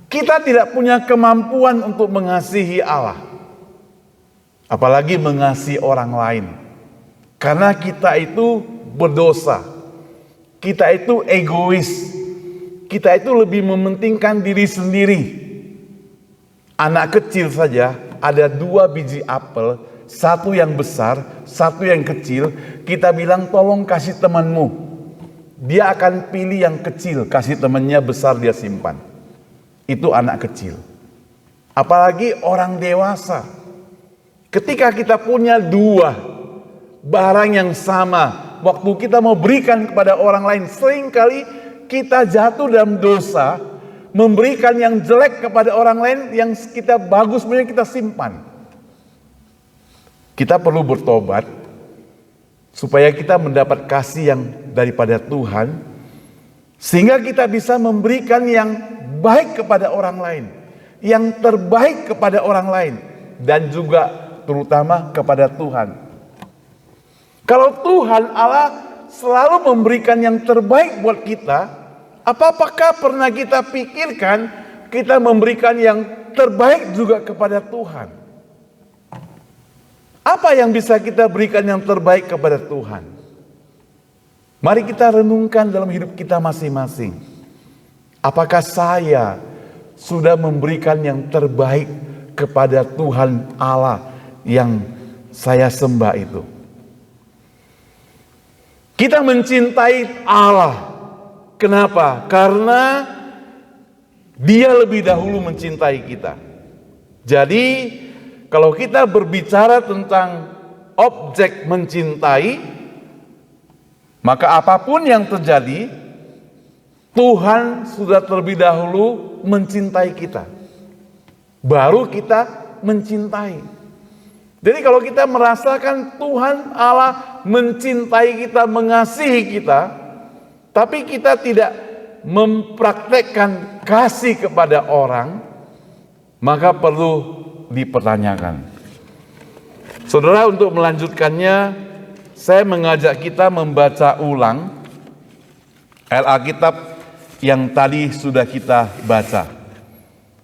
Kita tidak punya kemampuan untuk mengasihi Allah, apalagi mengasihi orang lain, karena kita itu berdosa, kita itu egois, kita itu lebih mementingkan diri sendiri. Anak kecil saja ada 2 biji apel, satu yang besar, satu yang kecil, kita bilang tolong kasih temanmu. dia akan pilih yang kecil, kasih temannya, besar dia simpan. Itu anak kecil. Apalagi orang dewasa. Ketika kita punya dua barang yang sama, waktu kita mau berikan kepada orang lain, seringkali kita jatuh dalam dosa, memberikan yang jelek kepada orang lain, yang kita bagus sebenarnya kita simpan. Kita perlu bertobat supaya kita mendapat kasih yang daripada Tuhan, sehingga kita bisa memberikan yang baik kepada orang lain, yang terbaik kepada orang lain, dan juga terutama kepada Tuhan. Kalau Tuhan Allah selalu memberikan yang terbaik buat kita, apakah pernah kita pikirkan kita memberikan yang terbaik juga kepada Tuhan? Apa yang bisa kita berikan yang terbaik kepada Tuhan? Mari kita renungkan dalam hidup kita masing-masing. Apakah saya sudah memberikan yang terbaik kepada Tuhan Allah yang saya sembah itu? Kita mencintai Allah. Kenapa? Karena Dia lebih dahulu mencintai kita. Jadi kalau kita berbicara tentang objek mencintai, maka apapun yang terjadi, Tuhan sudah terlebih dahulu mencintai kita. Baru kita mencintai. Jadi kalau kita merasakan Tuhan Allah mencintai kita, mengasihi kita, tapi kita tidak mempraktekkan kasih kepada orang, maka perlu dipertanyakan. Saudara, untuk melanjutkannya, saya mengajak kita membaca ulang Alkitab yang tadi sudah kita baca.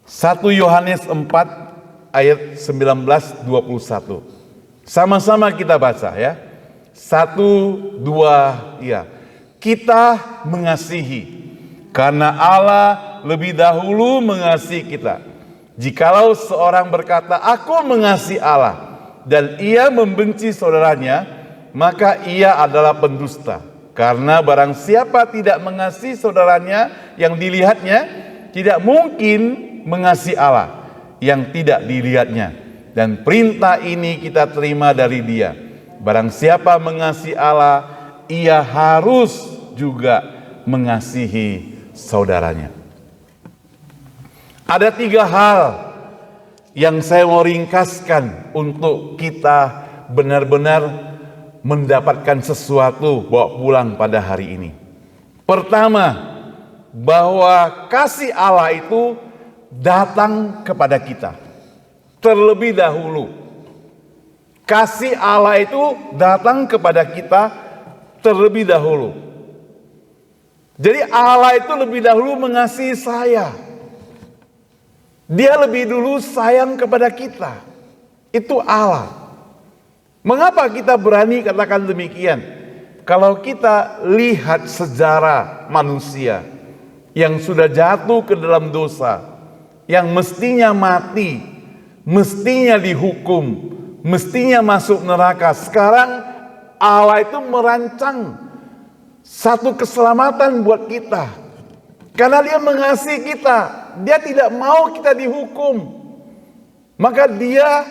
1 Yohanes 4 ayat 19-21. Sama-sama kita baca ya. 1, 2, ya. Kita mengasihi karena Allah lebih dahulu mengasihi kita. Jikalau seorang berkata, aku mengasihi Allah, dan ia membenci saudaranya, maka ia adalah pendusta. Karena barang siapa tidak mengasihi saudaranya yang dilihatnya, tidak mungkin mengasihi Allah yang tidak dilihatnya. Dan perintah ini kita terima dari Dia. Barang siapa mengasihi Allah, ia harus juga mengasihi saudaranya. Ada 3 hal yang saya mau ringkaskan untuk kita benar-benar mendapatkan sesuatu bawa pulang pada hari ini. Pertama, bahwa kasih Allah itu datang kepada kita terlebih dahulu. Kasih Allah itu datang kepada kita terlebih dahulu. Jadi Allah itu lebih dahulu mengasihi saya. Dia lebih dulu sayang kepada kita. Itu Allah. Mengapa kita berani katakan demikian? Kalau kita lihat sejarah manusia yang sudah jatuh ke dalam dosa, yang mestinya mati, mestinya dihukum, mestinya masuk neraka. Sekarang Allah itu merancang satu keselamatan buat kita. Karena Dia mengasihi kita, Dia tidak mau kita dihukum. Maka Dia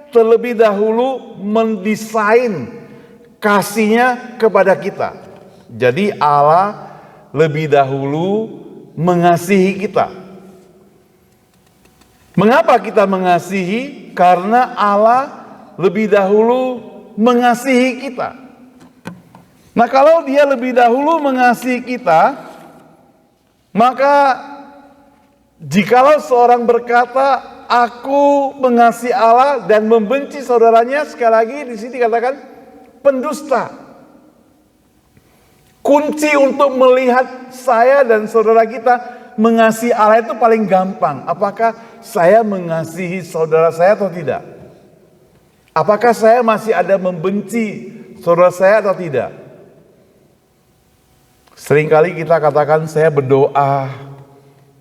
terlebih dahulu mendesain kasih-Nya kepada kita. Jadi Allah lebih dahulu mengasihi kita. Mengapa kita mengasihi? Karena Allah lebih dahulu mengasihi kita. Nah, kalau Dia lebih dahulu mengasihi kita, maka jikalau seorang berkata, aku mengasihi Allah dan membenci saudaranya, sekali lagi di sini katakan pendusta. Kunci untuk melihat saya dan saudara kita mengasihi Allah itu paling gampang. Apakah saya mengasihi saudara saya atau tidak? Apakah saya masih ada membenci saudara saya atau tidak? Seringkali kita katakan saya berdoa,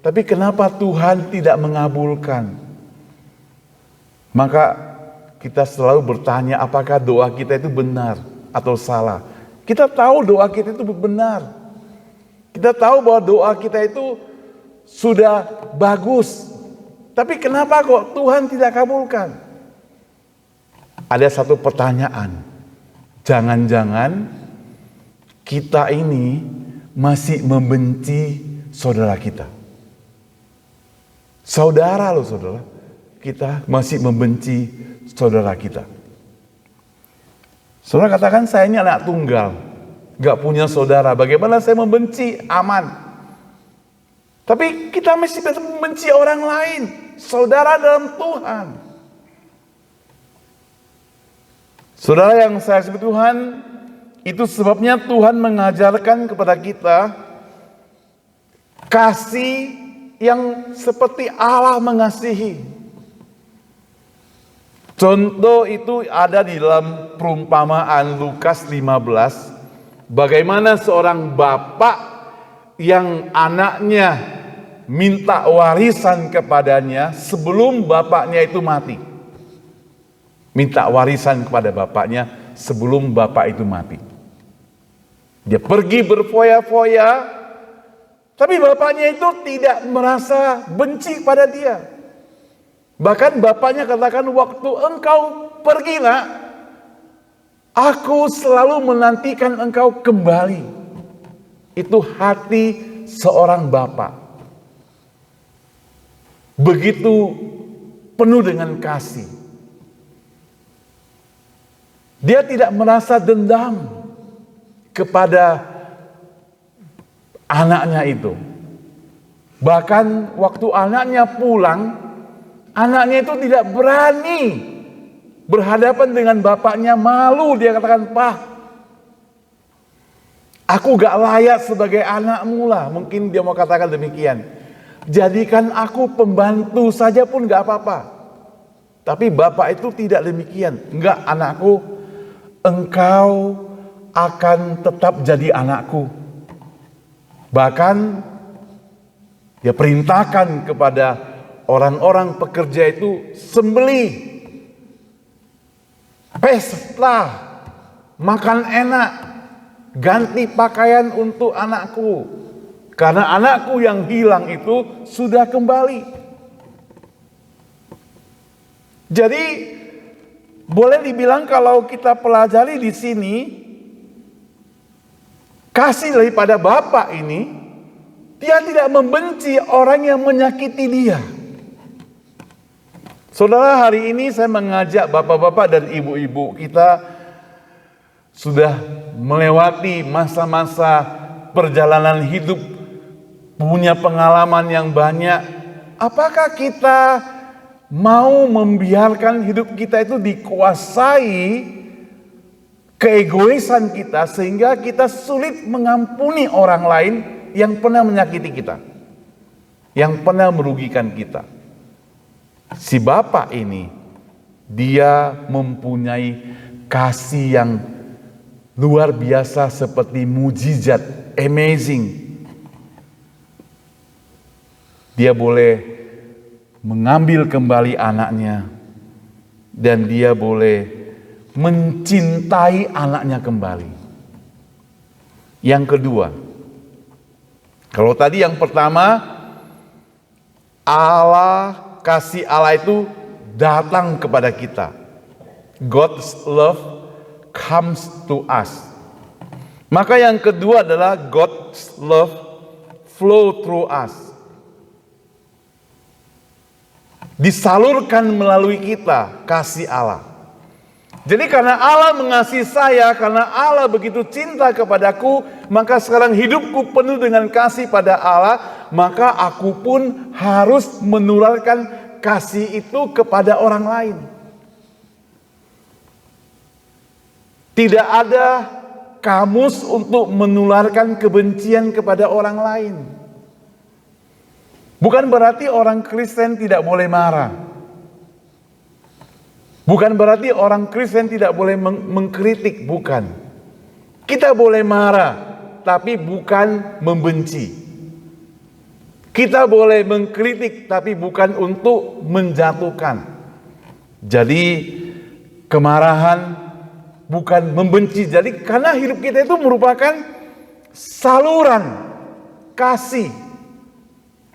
tapi kenapa Tuhan tidak mengabulkan? Maka kita selalu bertanya apakah doa kita itu benar atau salah. Kita tahu doa kita itu benar. Kita tahu bahwa doa kita itu sudah bagus. Tapi kenapa kok Tuhan tidak kabulkan? Ada satu pertanyaan. Jangan-jangan kita ini masih membenci saudara kita. Saudara loh saudara. Kita masih membenci saudara kita. Saudara katakan saya ini anak tunggal. Gak punya saudara. Bagaimana saya membenci? Aman. Tapi kita masih membenci orang lain. Saudara dalam Tuhan. Saudara yang saya sebut Tuhan, itu sebabnya Tuhan mengajarkan kepada kita kasih yang seperti Allah mengasihi. Contoh itu ada di dalam perumpamaan Lukas 15. Bagaimana seorang bapak yang anaknya minta warisan kepadanya sebelum bapaknya itu mati. Minta warisan kepada bapaknya sebelum bapak itu mati. Dia pergi berfoya-foya, tapi bapaknya itu tidak merasa benci pada dia. Bahkan bapaknya katakan, waktu engkau pergi nak, aku selalu menantikan engkau kembali. Itu hati seorang bapak. Begitu penuh dengan kasih. Dia tidak merasa dendam kepada anaknya itu. Bahkan waktu anaknya pulang, anaknya itu tidak berani berhadapan dengan bapaknya, malu. Dia katakan, "Pak, aku gak layak sebagai anakmu lah." Mungkin dia mau katakan demikian. Jadikan aku pembantu saja pun gak apa-apa. Tapi bapak itu tidak demikian. Enggak, anakku, engkau akan tetap jadi anakku. Bahkan dia perintahkan kepada orang-orang pekerja itu, sembelih, pesta, makan enak, ganti pakaian untuk anakku. Karena anakku yang hilang itu sudah kembali. Jadi boleh dibilang kalau kita pelajari di sini, kasih daripada Bapa ini, dia tidak membenci orang yang menyakiti dia. Saudara, hari ini saya mengajak bapak-bapak dan ibu-ibu kita sudah melewati masa-masa perjalanan hidup, punya pengalaman yang banyak. Apakah kita mau membiarkan hidup kita itu dikuasai keegoisan kita sehingga kita sulit mengampuni orang lain yang pernah menyakiti kita, yang pernah merugikan kita? Si Bapak ini, dia mempunyai kasih yang luar biasa seperti mujizat, amazing. Dia boleh mengambil kembali anaknya dan dia boleh mencintai anaknya kembali. Yang kedua, kalau tadi yang pertama, kasih Allah itu datang kepada kita. God's love comes to us. Maka yang kedua adalah God's love flow through us. Disalurkan melalui kita kasih Allah. Jadi karena Allah mengasihi saya, karena Allah begitu cinta kepadaku, maka sekarang hidupku penuh dengan kasih pada Allah, maka aku pun harus menularkan kasih itu kepada orang lain. Tidak ada kamus untuk menularkan kebencian kepada orang lain. Bukan berarti orang Kristen tidak boleh marah. Bukan berarti orang Kristen tidak boleh mengkritik, bukan. Kita boleh marah, tapi bukan membenci. Kita boleh mengkritik, tapi bukan untuk menjatuhkan. Jadi kemarahan bukan membenci. Jadi karena hidup kita itu merupakan saluran kasih,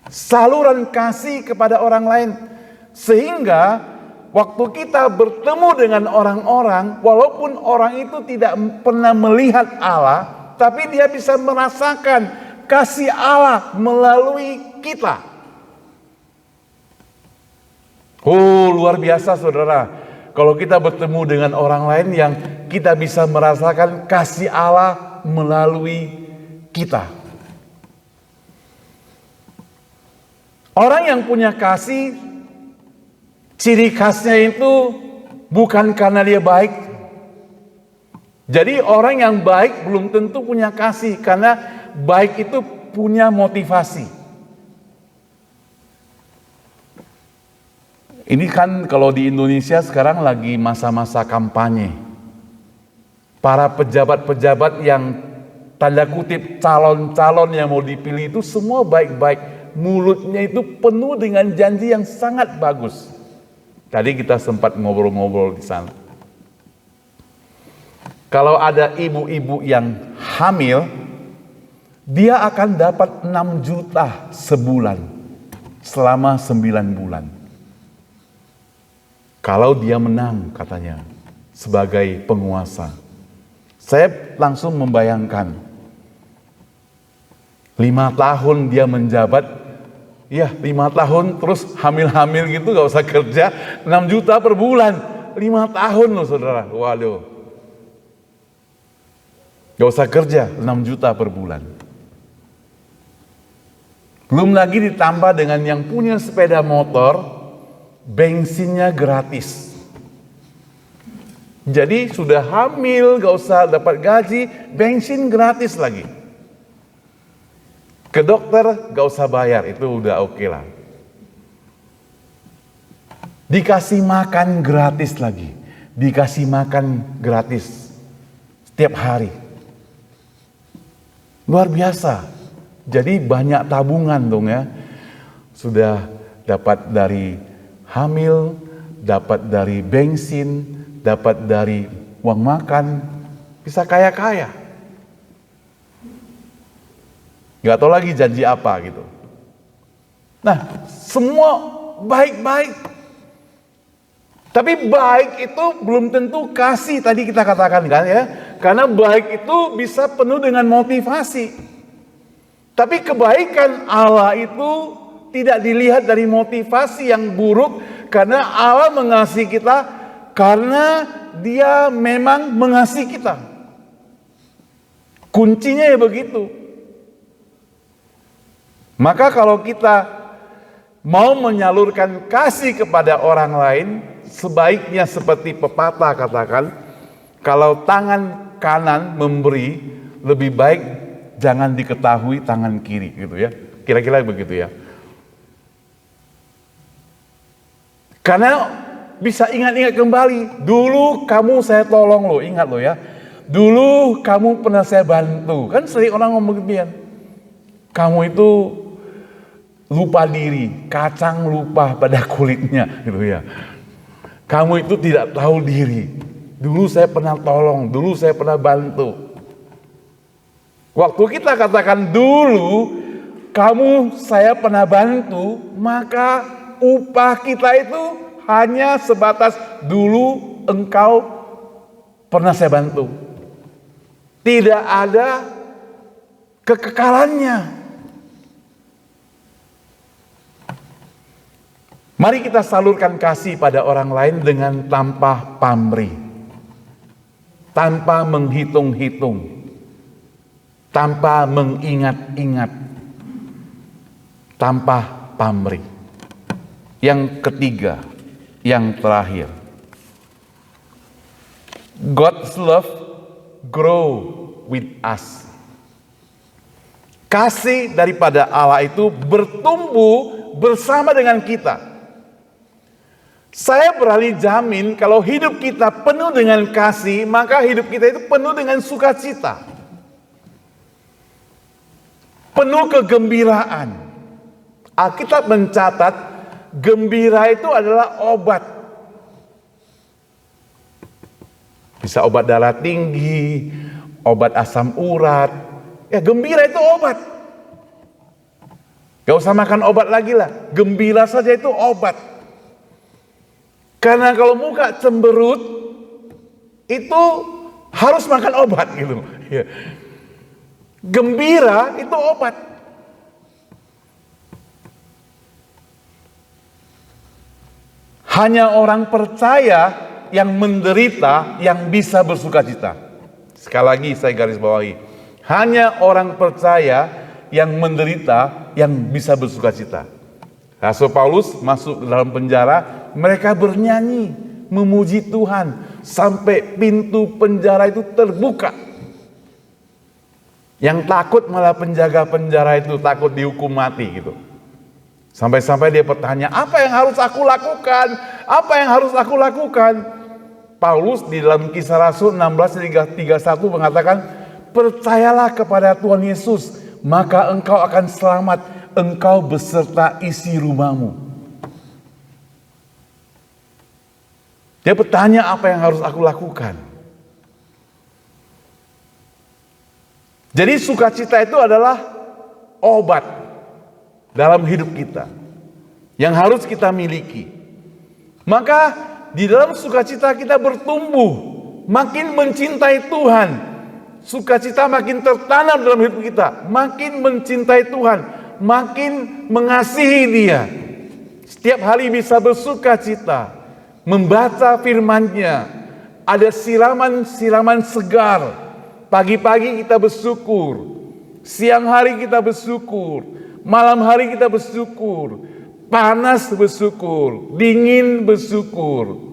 saluran kasih kepada orang lain. Sehingga waktu kita bertemu dengan orang-orang, walaupun orang itu tidak pernah melihat Allah, tapi dia bisa merasakan kasih Allah melalui kita. Oh, luar biasa saudara. Kalau kita bertemu dengan orang lain yang kita bisa merasakan kasih Allah melalui kita. Orang yang punya kasih, ciri khasnya itu bukan karena dia baik. Jadi orang yang baik belum tentu punya kasih, karena baik itu punya motivasi. Ini kan kalau di Indonesia sekarang lagi masa-masa kampanye. Para pejabat-pejabat yang tanda kutip calon-calon yang mau dipilih itu semua baik-baik. Mulutnya itu penuh dengan janji yang sangat bagus. Tadi kita sempat ngobrol-ngobrol di sana. Kalau ada ibu-ibu yang hamil, dia akan dapat 6 juta sebulan selama 9 bulan. Kalau dia menang katanya sebagai penguasa. Saya langsung membayangkan 5 tahun dia menjabat, ya 5 tahun terus hamil-hamil gitu, gak usah kerja, 6 juta per bulan, 5 tahun loh saudara, waduh. Gak usah kerja, 6 juta per bulan. Belum lagi ditambah dengan yang punya sepeda motor, bensinnya gratis. Jadi sudah hamil, gak usah dapat gaji, bensin gratis lagi. Ke dokter gak usah bayar, itu udah oke lah. Dikasih makan gratis lagi, dikasih makan gratis setiap hari. Luar biasa. Jadi banyak tabungan dong ya. Sudah dapat dari hamil, dapat dari bensin, dapat dari uang makan, bisa kaya-kaya. Gak tahu lagi janji apa gitu. Nah, semua baik-baik. Tapi baik itu belum tentu kasih, tadi kita katakan kan ya. Karena baik itu bisa penuh dengan motivasi. Tapi kebaikan Allah itu tidak dilihat dari motivasi yang buruk, karena Allah mengasihi kita karena Dia memang mengasihi kita. Kuncinya ya begitu. Maka kalau kita mau menyalurkan kasih kepada orang lain, sebaiknya seperti pepatah katakan, kalau tangan kanan memberi, lebih baik jangan diketahui tangan kiri gitu ya. Kira-kira begitu ya. Karena bisa ingat-ingat kembali, dulu kamu saya tolong loh, ingat loh ya. Dulu kamu pernah saya bantu. Kan sering orang ngomong demikian. Kamu itu lupa diri, kacang lupa pada kulitnya gitu ya. Kamu itu tidak tahu diri. Dulu saya pernah tolong, dulu saya pernah bantu. Waktu kita katakan dulu kamu saya pernah bantu, maka upah kita itu hanya sebatas dulu engkau pernah saya bantu. Tidak ada kekekalannya. Mari kita salurkan kasih pada orang lain dengan tanpa pamrih, tanpa menghitung-hitung, tanpa mengingat-ingat, tanpa pamrih. Yang ketiga, yang terakhir, God's love grow with us. Kasih daripada Allah itu bertumbuh bersama dengan kita. Saya berani jamin kalau hidup kita penuh dengan kasih, maka hidup kita itu penuh dengan sukacita. Penuh kegembiraan. Alkitab mencatat, gembira itu adalah obat. Bisa obat darah tinggi, obat asam urat. Ya, gembira itu obat. Gak usah makan obat lagi lah. Gembira saja itu obat. Karena kalau muka cemberut, itu harus makan obat gitu. Ya. Gembira itu obat. Hanya orang percaya yang menderita yang bisa bersukacita. Sekali lagi saya garis bawahi. Hanya orang percaya yang menderita yang bisa bersukacita. Rasul Paulus masuk dalam penjara, mereka bernyanyi, memuji Tuhan sampai pintu penjara itu terbuka. Yang takut malah penjaga penjara itu takut dihukum mati gitu. Sampai-sampai dia bertanya, apa yang harus aku lakukan? Apa yang harus aku lakukan? Paulus di dalam Kisah Rasul 16:31 mengatakan, percayalah kepada Tuhan Yesus, maka engkau akan selamat, engkau beserta isi rumahmu. Dia bertanya, apa yang harus aku lakukan? Jadi sukacita itu adalah obat dalam hidup kita yang harus kita miliki. Maka di dalam sukacita kita bertumbuh, makin mencintai Tuhan. Sukacita makin tertanam dalam hidup kita, makin mencintai Tuhan, makin mengasihi Dia. Setiap hari bisa bersukacita, membaca firman-Nya, ada siraman-siraman segar. Pagi-pagi kita bersyukur, siang hari kita bersyukur, malam hari kita bersyukur, panas bersyukur, dingin bersyukur.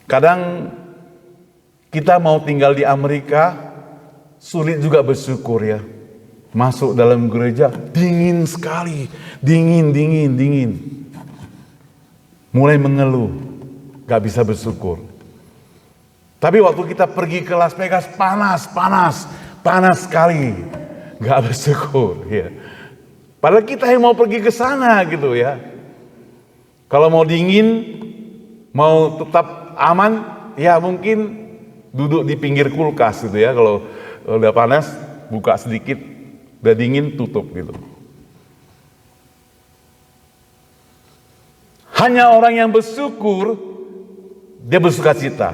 Kadang kita mau tinggal di Amerika, sulit juga bersyukur ya. Masuk dalam gereja, dingin sekali, dingin. Mulai mengeluh, gak bisa bersyukur. Tapi waktu kita pergi ke Las Vegas, panas sekali, gak bersyukur ya. Padahal kita yang mau pergi ke sana gitu ya. Kalau mau dingin, mau tetap aman, ya mungkin duduk di pinggir kulkas gitu ya. Kalau udah panas, buka sedikit, udah dingin, tutup gitu. Hanya orang yang bersyukur, dia bersukacita.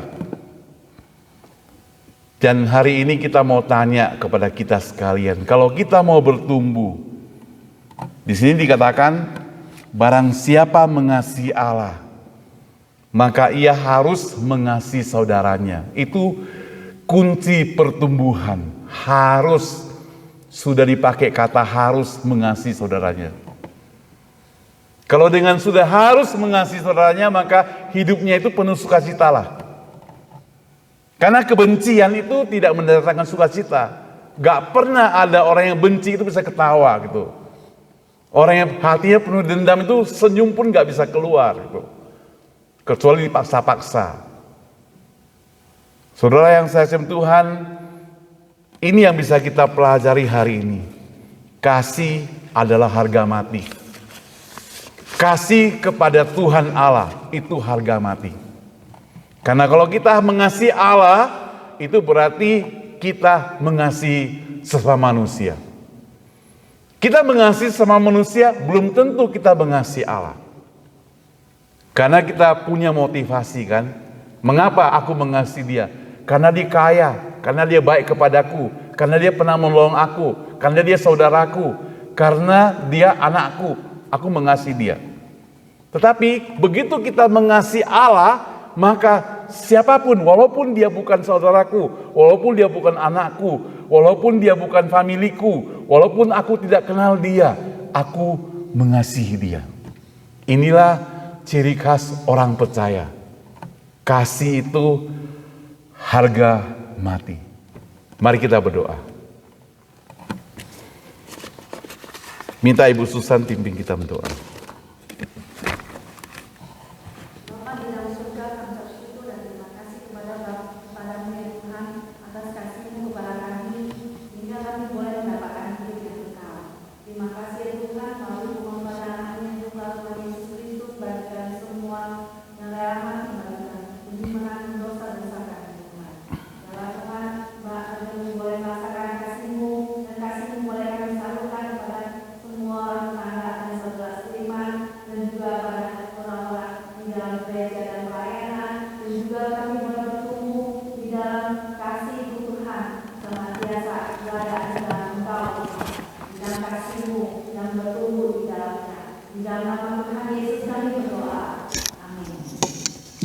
Dan hari ini kita mau tanya kepada kita sekalian, kalau kita mau bertumbuh, di sini dikatakan, barang siapa mengasihi Allah, maka ia harus mengasihi saudaranya. Itu kunci pertumbuhan. Harus, sudah dipakai kata harus mengasihi saudaranya. Kalau dengan sudah harus mengasihi saudaranya, maka hidupnya itu penuh sukacita lah. Karena kebencian itu tidak mendatangkan sukacita. Gak pernah ada orang yang benci itu bisa ketawa gitu. Orang yang hatinya penuh dendam itu senyum pun gak bisa keluar gitu. Kecuali dipaksa-paksa. Saudara yang saya kasih Tuhan, ini yang bisa kita pelajari hari ini. Kasih adalah harga mati. Kasih kepada Tuhan Allah itu harga mati. Karena kalau kita mengasihi Allah, itu berarti kita mengasihi sesama manusia. Kita mengasihi sesama manusia, belum tentu kita mengasihi Allah. Karena kita punya motivasi kan. Mengapa aku mengasihi dia? Karena dia kaya, karena dia baik kepadaku, karena dia pernah menolong aku, karena dia saudaraku, karena dia anakku, aku mengasihi dia. Tetapi begitu kita mengasihi Allah, maka siapapun, walaupun dia bukan saudaraku, walaupun dia bukan anakku, walaupun dia bukan familiku, walaupun aku tidak kenal dia, aku mengasihi dia. Inilah ciri khas orang percaya. Kasih itu harga mati. Mari kita berdoa. Minta Ibu Susan pimpin kita berdoa.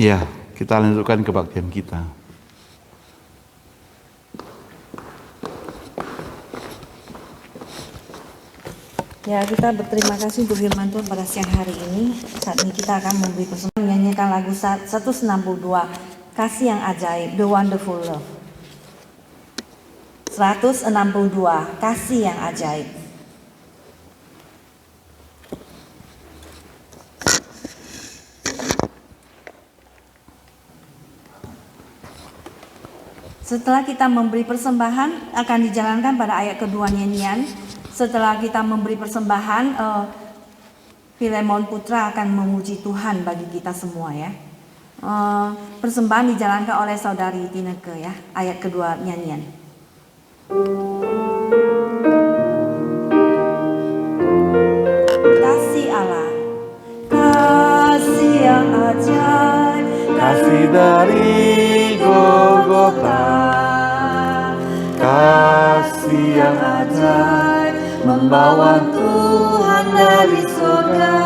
Ya, kita lanjutkan kebaktian kita. Ya, kita berterima kasih untuk firman Tuhan pada siang hari ini. Saat ini kita akan memberi persembahan menyanyikan lagu 162, Kasih yang Ajaib, The Wonderful Love. 162, Kasih yang Ajaib. Setelah kita memberi persembahan, akan dijalankan pada ayat kedua nyanyian. Setelah kita memberi persembahan, Filemon Putra akan memuji Tuhan bagi kita semua ya. Persembahan dijalankan oleh saudari Tineke ya, ayat kedua nyanyian. Kasih Allah, kasih yang ajaib, Kasih dari Golgota, kasih yang ajaib, membawa Tuhan dari surga.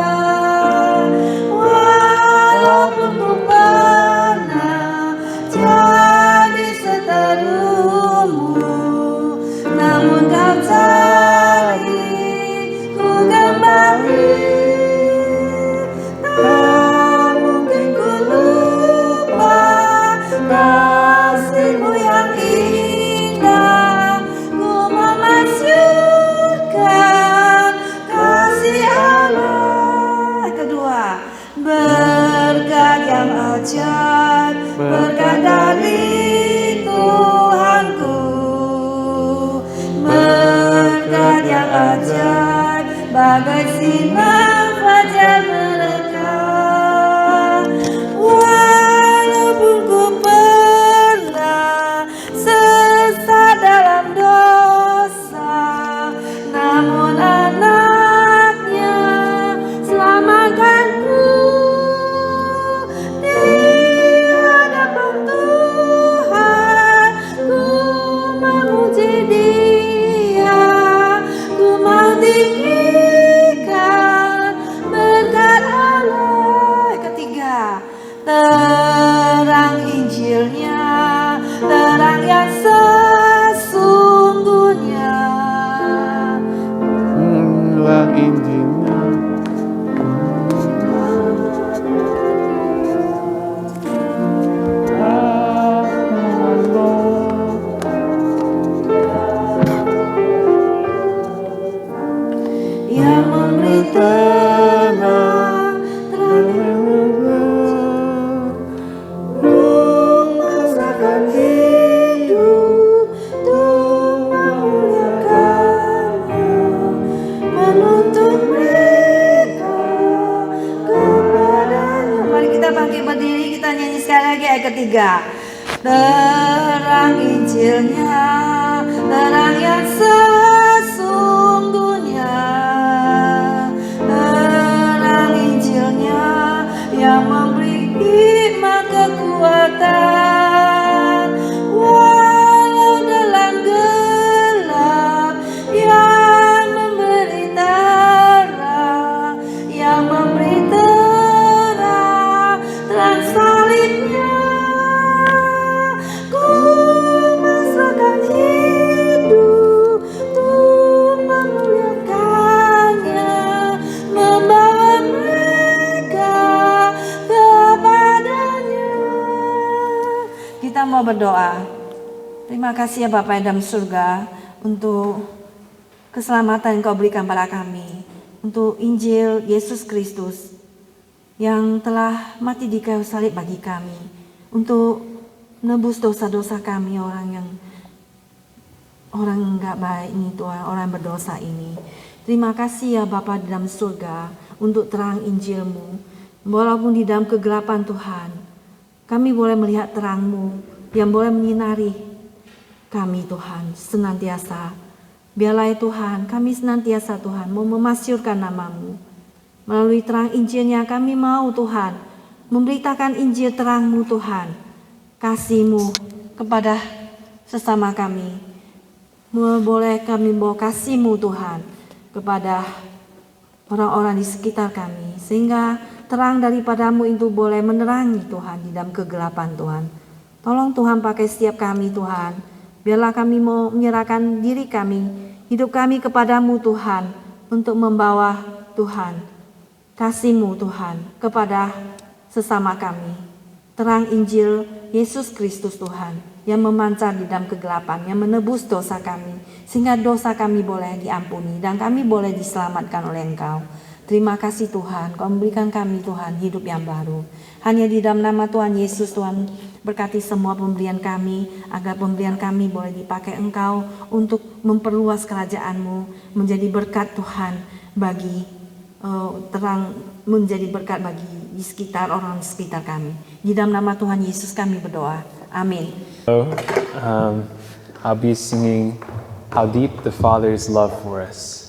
Walaupun ku pernah jadi seterumu, namun kau cari ku kembali. Tak mungkin ku lupa kasih-Mu yang indah. Ku memasyurkan kasih Allah. Kedua, berkat yang ajaib, berkat dari Tuhanku. Berkat yang ajaib, bagai sinar fajar merekah. Walaupun ku pernah sesat dalam dosa, namun anaknya selamatkanku. Di hadapan Tuhan ku memuji Dia, ku mau tinggikan berkat Allah. Ketiga, terang Injilnya, terang yang sesungguhnya. Terang Injilnya. Yang memberi tenang, merasakan hidup untuk memuliakannya, menuntun mereka kepadanya. Mari kita bangkit berdiri, kita nyanyi sekali lagi ayat ketiga. Terang Injilnya, terang yang sesungguhnya. Terang Injilnya yang memberi hikmat kekuatan. Walau dalam gelap, yang memberi terang, yang memberi terang, terang salibnya. Ku merasakan hidup untuk memuliakannya, membawa mereka kepadanya. Kita mau berdoa. Terima kasih ya Bapa yang dalam surga untuk keselamatan yang Kau berikan pada kami, untuk Injil Yesus Kristus yang telah mati di kayu salib bagi kami, untuk menebus dosa-dosa kami, orang enggak baik ini Tuhan, orang berdosa ini. Terima kasih ya Bapa di dalam surga untuk terang Injil-Mu. Walaupun di dalam kegelapan Tuhan, kami boleh melihat terang-Mu yang boleh menyinari kami Tuhan senantiasa. Biarlah ya Tuhan, kami senantiasa Tuhan mau memasyurkan nama-Mu. Melalui terang Injilnya kami mau Tuhan memberitakan Injil terang-Mu Tuhan. Kasih-Mu kepada sesama kami. Boleh kami bawa kasih-Mu Tuhan kepada orang-orang di sekitar kami. Sehingga terang daripadamu itu boleh menerangi Tuhan di dalam kegelapan Tuhan. Tolong Tuhan pakai setiap kami Tuhan. Biarlah kami mau menyerahkan diri kami, hidup kami kepadamu Tuhan, untuk membawa Tuhan kasih-Mu Tuhan kepada sesama kami. Terang Injil Yesus Kristus Tuhan yang memancar di dalam kegelapan, yang menebus dosa kami, sehingga dosa kami boleh diampuni dan kami boleh diselamatkan oleh Engkau. Terima kasih Tuhan, Kau memberikan kami Tuhan hidup yang baru. Hanya di dalam nama Tuhan Yesus Tuhan berkati semua pemberian kami, agar pemberian kami boleh dipakai Engkau untuk memperluas kerajaan-Mu, menjadi berkat Tuhan bagi terang, menjadi berkat bagi di sekitar orang di sekitar kami. Di dalam nama Tuhan Yesus kami berdoa. Amin. So, I'll be singing How Deep the Father's Love for Us.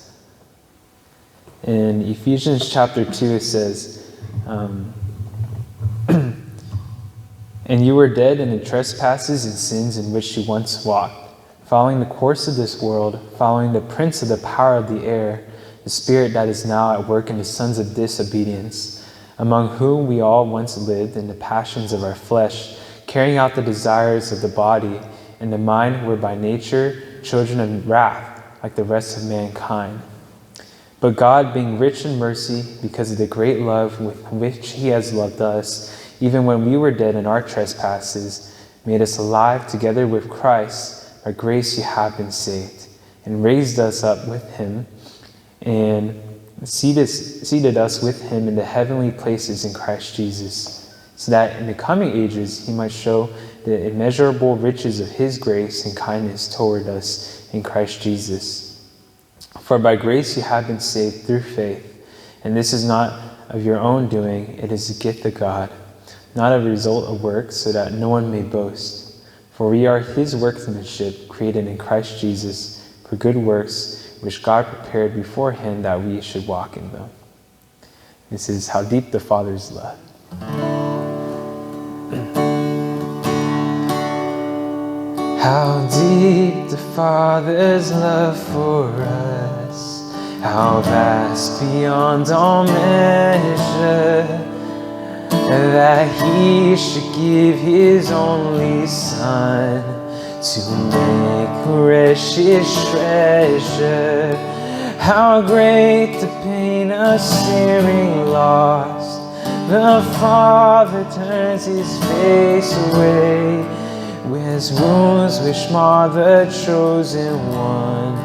In Ephesians chapter 2 it says, and you were dead in the trespasses and sins in which you once walked, following the course of this world, following the prince of the power of the air, the spirit that is now at work in the sons of disobedience, among whom we all once lived in the passions of our flesh, carrying out the desires of the body and the mind, were by nature children of wrath, like the rest of mankind. But God, being rich in mercy, because of the great love with which He has loved us, even when we were dead in our trespasses, made us alive together with Christ. By grace you have been saved, and raised us up with Him, and seated us with Him in the heavenly places in Christ Jesus, so that in the coming ages He might show the immeasurable riches of His grace and kindness toward us in Christ Jesus. For by grace you have been saved through faith, and this is not of your own doing, it is a gift of God, not a result of works, so that no one may boast. For we are His workmanship, created in Christ Jesus, for good works, which God prepared beforehand that we should walk in them. This is How Deep the Father's Love. How deep the Father's love for us, how vast beyond all measure, that He should give His only Son to make precious treasure. How great the pain of searing lost, the Father turns His face away, with wounds which mar the chosen one,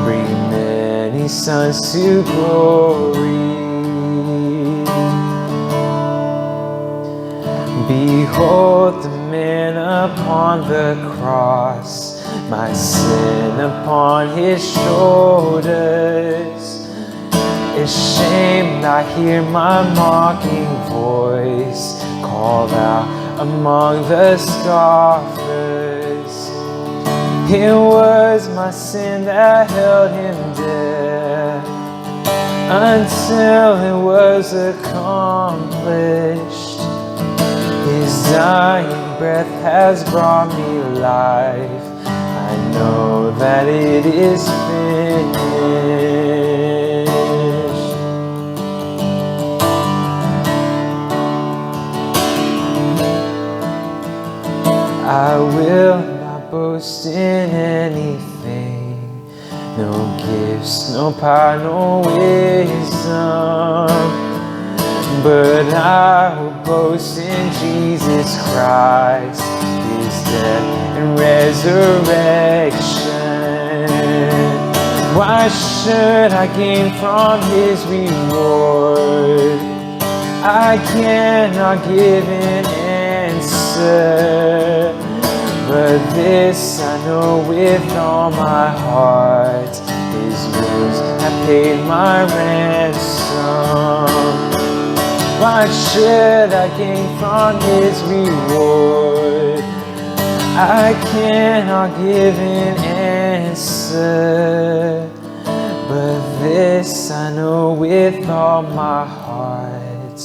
bring many sons to glory. Behold the man upon the cross, my sin upon His shoulders. Ashamed I hear my mocking voice called out among the scoffers. It was my sin that held Him there, until it was accomplished. His dying breath has brought me life. I know that it is finished. I will not boast in anything, no gifts, no power, no wisdom, but I will boast in Jesus Christ, His death and resurrection. Why should I gain from His reward? I cannot give an answer, but this I know with all my heart, His wounds have paid my ransom. Why should I gain from His reward? I cannot give an answer, but this I know with all my heart,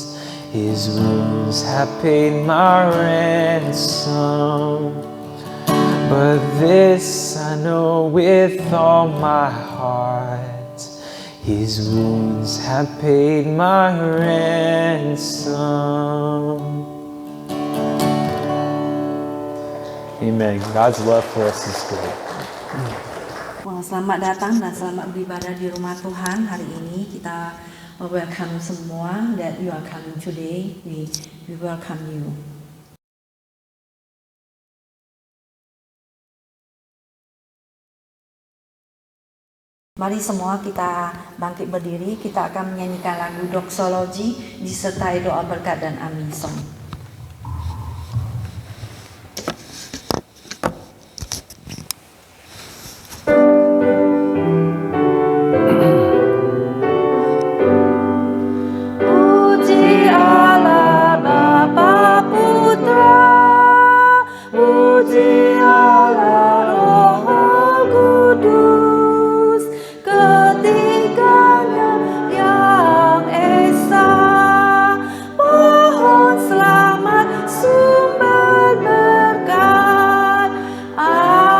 His wounds have paid my ransom. But this I know with all my heart, His wounds have paid my ransom. Amen. God's love for us is great. Selamat datang dan selamat beribadah di rumah Tuhan. Hari ini kita welcome semua that you are coming today. We welcome you. Mari semua kita bangkit berdiri, kita akan menyanyikan lagu doxology disertai doa berkat dan amin song. Puji Allah Bapa Putra, puji Allah Roh Kudus, ketiganya yang esa, pohon selamat sumber berkat. Amin.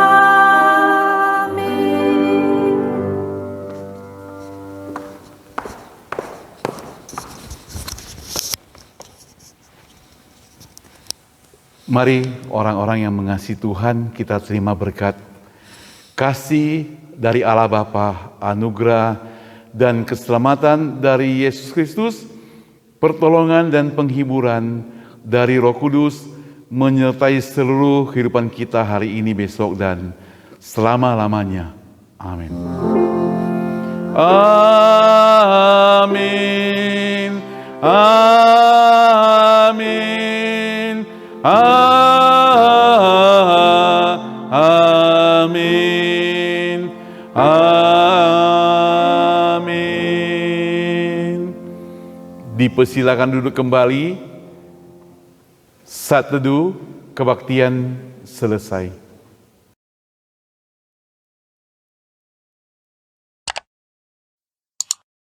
Mari orang-orang yang mengasihi Tuhan, kita terima berkat kasih dari Allah Bapa, anugerah dan keselamatan dari Yesus Kristus, pertolongan dan penghiburan dari Roh Kudus menyertai seluruh kehidupan kita hari ini, besok dan selama-lamanya. Amin. Amin. Amin. Amin. Amin. Dipersilakan duduk kembali. Saat teduh kebaktian selesai.